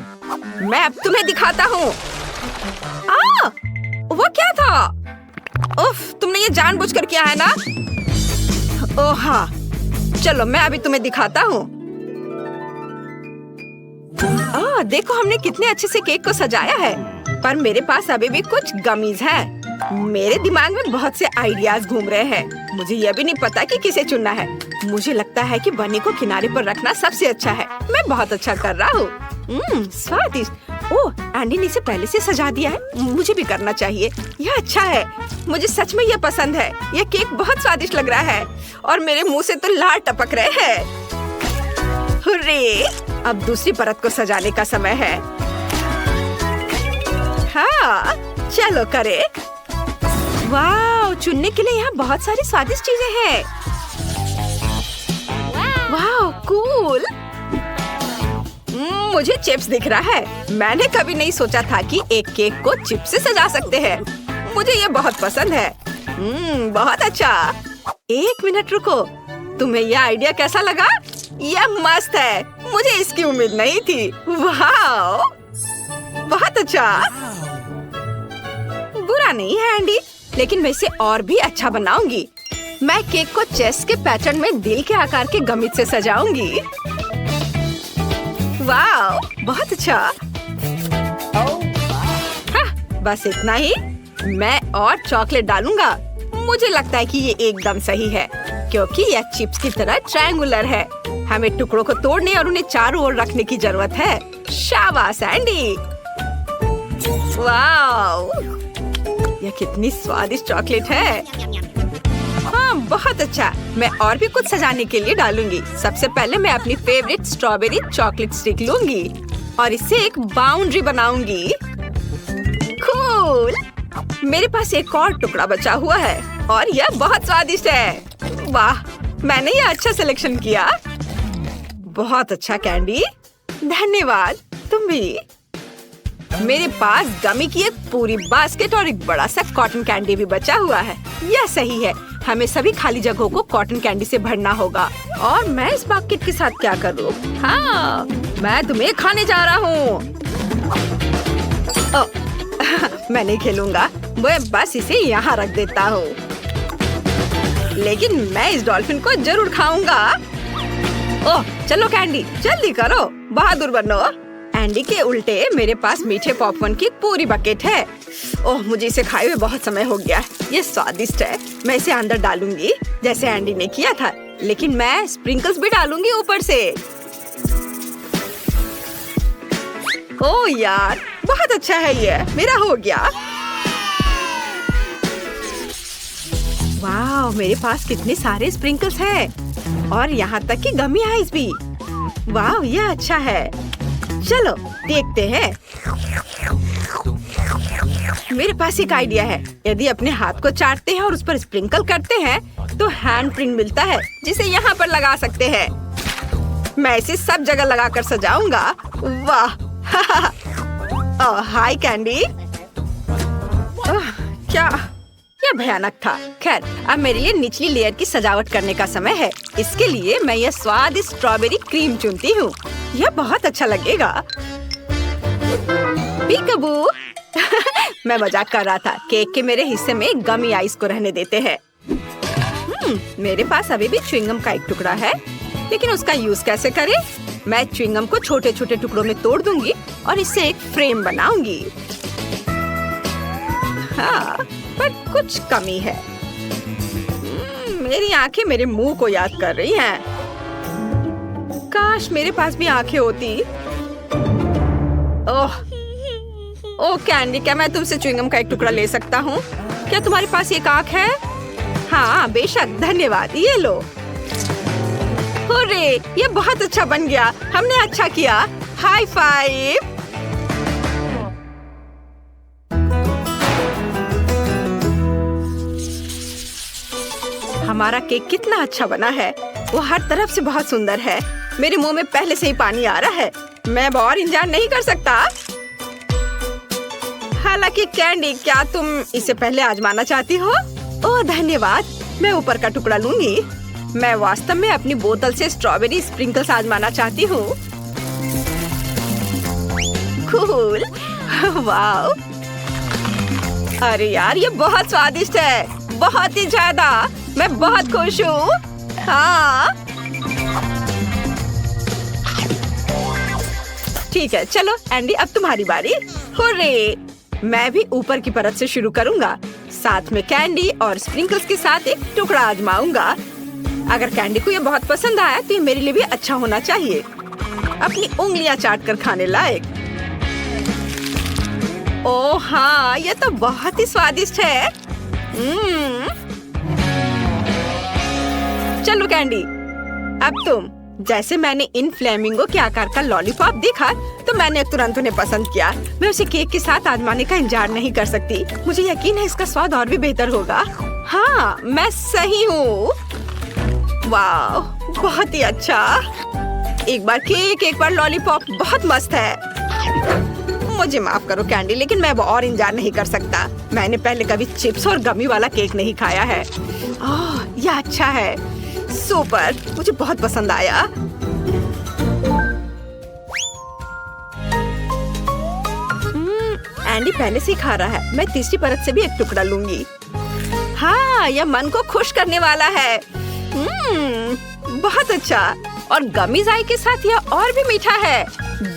A: मैं अब तुम्हें दिखाता हूँ। वो क्या था? उफ, तुमने ये जानबूझकर किया है ना? ओह हाँ, चलो मैं अभी तुम्हें दिखाता हूँ। देखो, हमने कितने अच्छे से केक को सजाया है। पर मेरे पास अभी भी कुछ गमीज हैं। मेरे दिमाग में बहुत से आइडियाज घूम रहे हैं। मुझे यह भी नहीं पता कि किसे चुनना है। मुझे लगता है कि बनी को किनारे पर रखना सबसे अच्छा है। मैं बहुत अच्छा कर रहा हूँ। स्वादिष्ट। ओह, एंडी ने इसे पहले से सजा दिया है। मुझे भी करना चाहिए। यह अच्छा है। मुझे सच में यह पसंद है। यह केक बहुत स्वादिष्ट लग रहा है और मेरे मुंह से तो लार टपक रहे हैं। हुर्रे! अब दूसरी परत को सजाने का समय है। हाँ, चलो करे। वाह, चुनने के लिए यहाँ बहुत सारी स्वादिष्ट चीजें हैं। वाह, कूल। मुझे चिप्स दिख रहा है। मैंने कभी नहीं सोचा था कि एक केक को चिप्स से सजा सकते हैं। मुझे ये बहुत पसंद है। बहुत अच्छा। एक मिनट रुको, तुम्हें यह आइडिया कैसा लगा? यह मस्त है। मुझे इसकी उम्मीद नहीं थी। वाह, बहुत अच्छा। बुरा नहीं है एंडी, लेकिन मैं इसे और भी अच्छा बनाऊंगी। मैं केक को चेस्ट के पैटर्न में दिल के आकार के गमित से सजाऊंगी। वाह, बहुत अच्छा। हाँ, बस इतना ही। मैं और चॉकलेट डालूंगा। मुझे लगता है कि ये एकदम सही है, क्योंकि यह चिप्स की तरह ट्रायंगुलर है। हमें टुकड़ों को तोड़ने और उन्हें चारों ओर रखने की जरूरत है। शाबाश एंडी। वाह, यह कितनी स्वादिष्ट चॉकलेट है। हाँ, बहुत अच्छा। मैं और भी कुछ सजाने के लिए डालूंगी। सबसे पहले मैं अपनी फेवरेट स्ट्रॉबेरी चॉकलेट स्टिक लूंगी और इससे एक बाउंड्री बनाऊंगी। कूल। मेरे पास एक और टुकड़ा बचा हुआ है और यह बहुत स्वादिष्ट है। वाह, मैंने यह अच्छा सिलेक्शन किया। बहुत अच्छा कैंडी, धन्यवाद। तुम भी। मेरे पास गमी की एक पूरी बास्केट और एक बड़ा सा कॉटन कैंडी भी बचा हुआ है। यह सही है। हमें सभी खाली जगहों को कॉटन कैंडी से भरना होगा। और मैं इस बास्केट के साथ क्या करूँ? हाँ, मैं तुम्हें खाने जा रहा हूँ। मैं नहीं खेलूंगा। मैं बस इसे यहाँ रख देता हूँ। लेकिन मैं इस डॉल्फिन को जरूर खाऊंगा। ओह, चलो कैंडी, जल्दी करो, बहादुर बनो। एंडी के उल्टे मेरे पास मीठे पॉपकॉर्न की पूरी बकेट है। ओह, मुझे इसे खाए हुए बहुत समय हो गया। ये स्वादिष्ट है। मैं इसे अंदर डालूंगी जैसे एंडी ने किया था, लेकिन मैं स्प्रिंकल्स भी डालूंगी ऊपर से। ओह यार, बहुत अच्छा है। ये मेरा हो गया। वाह, मेरे पास कितने सारे स्प्रिंकल्स हैं और यहाँ तक कि गमी आइस भी। वाह, यह अच्छा है। चलो देखते हैं। मेरे पास एक आइडिया है। यदि अपने हाथ को चाटते हैं और उस पर स्प्रिंकल करते हैं तो हैंड प्रिंट मिलता है, जिसे यहाँ पर लगा सकते हैं। मैं इसे सब जगह लगाकर सजाऊंगा। वाह। हाय कैंडी। क्या भयानक था। खैर, अब मेरे लिए निचली लेयर की सजावट करने का समय है। इसके लिए मैं यह स्वादिष्ट स्ट्रॉबेरी क्रीम चुनती हूँ। यह बहुत अच्छा लगेगा। पीकाबू। मैं मजाक कर रहा था। केक के मेरे हिस्से में गमी आइस को रहने देते हैं। मेरे पास अभी भी च्युइंगम का एक टुकड़ा है, लेकिन उसका यूज कैसे करें? मैं च्युइंगम को छोटे छोटे टुकड़ों में तोड़ दूंगी और इससे एक फ्रेम बनाऊंगी। हाँ, पर कुछ कमी है। मेरी आंखें मेरे मुंह को याद कर रही हैं। काश मेरे पास भी आंखें होती। ओह कैंडी, क्या मैं तुमसे च्युइंगम का एक टुकड़ा ले सकता हूँ? क्या तुम्हारे पास एक आंख है? हाँ बेशक, धन्यवाद, ये लो। हुर्रे, ये बहुत अच्छा बन गया। हमने अच्छा किया। High five. हमारा केक कितना अच्छा बना है। वो हर तरफ से बहुत सुंदर है। मेरे मुंह में पहले से ही पानी आ रहा है। मैं अब और इंतजार नहीं कर सकता। हालांकि कैंडी, क्या तुम इसे पहले आजमाना चाहती हो? ओह धन्यवाद, मैं ऊपर का टुकड़ा लूंगी। मैं वास्तव में अपनी बोतल से स्ट्रॉबेरी स्प्रिंकल्स आजमाना चाहती हूँ। Cool, wow. अरे यार, ये बहुत स्वादिष्ट है, बहुत ही ज्यादा। मैं बहुत खुश हूँ। हाँ ठीक है, चलो एंडी, अब तुम्हारी बारी। हुर्रे, मैं भी ऊपर की परत से शुरू करूँगा। साथ में कैंडी और स्प्रिंकल्स के साथ एक टुकड़ा आजमाऊंगा। अगर कैंडी को ये बहुत पसंद आया तो ये मेरे लिए भी अच्छा होना चाहिए। अपनी उंगलियां चाट कर खाने लायक। ओह हाँ, ये तो बहुत ही स्वादिष्ट है। चलो कैंडी, अब तुम। जैसे मैंने इन फ्लेमिंगो के आकार का लॉलीपॉप देखा तो मैंने तुरंत उन्हें पसंद किया। मैं उसे केक के साथ आजमाने का इंतजार नहीं कर सकती। मुझे यकीन है इसका स्वाद और भी बेहतर होगा। हाँ, मैं सही हूँ। वाह, बहुत ही अच्छा। एक बार केक, एक बार लॉलीपॉप, बहुत मस्त है। मुझे माफ करो कैंडी, लेकिन मैं अब और इंतजार नहीं कर सकता। मैंने पहले कभी चिप्स और गमी वाला केक नहीं खाया है। ओह, यह अच्छा है। सुपर, मुझे बहुत पसंद आया। एंडी पहले से ही खा रहा है। मैं तीसरी परत से भी एक टुकड़ा लूंगी। हाँ, यह मन को खुश करने वाला है। बहुत अच्छा। और गमी जाई के साथ यह और भी मीठा है।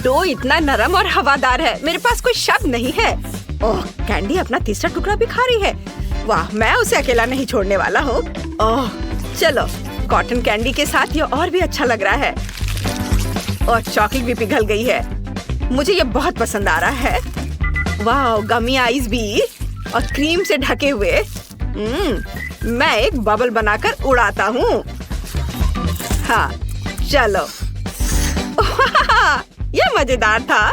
A: डो इतना नरम और हवादार है, मेरे पास कोई शब्द नहीं है। ओह, कैंडी अपना तीसरा टुकड़ा भी खा रही है। वाह, मैं उसे अकेला नहीं छोड़ने वाला हूँ। ओह चलो, कॉटन कैंडी के साथ यह और भी अच्छा लग रहा है। और चॉकलेट भी पिघल गई है। मुझे यह बहुत पसंद आ रहा है। वाह, गमी आइस भी और क्रीम से ढके हुए। मैं एक बबल बनाकर उड़ाता हूँ। हाँ चलो। यह मजेदार था।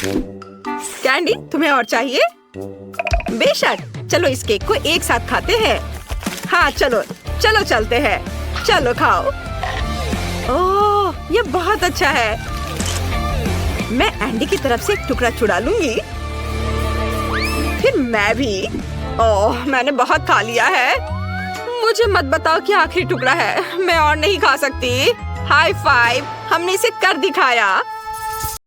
A: कैंडी, तुम्हें और चाहिए? बेशक, चलो इस केक को एक साथ खाते हैं। हाँ चलो चलो चलते हैं। चलो खाओ। ओह, ये बहुत अच्छा है। मैं एंडी की तरफ से एक टुकड़ा चुरा लूंगी। फिर मैं भी। ओह, मैंने बहुत खा लिया है। मुझे मत बताओ कि आखिरी टुकड़ा है। मैं और नहीं खा सकती। हाई फाइव, हमने इसे कर दिखाया।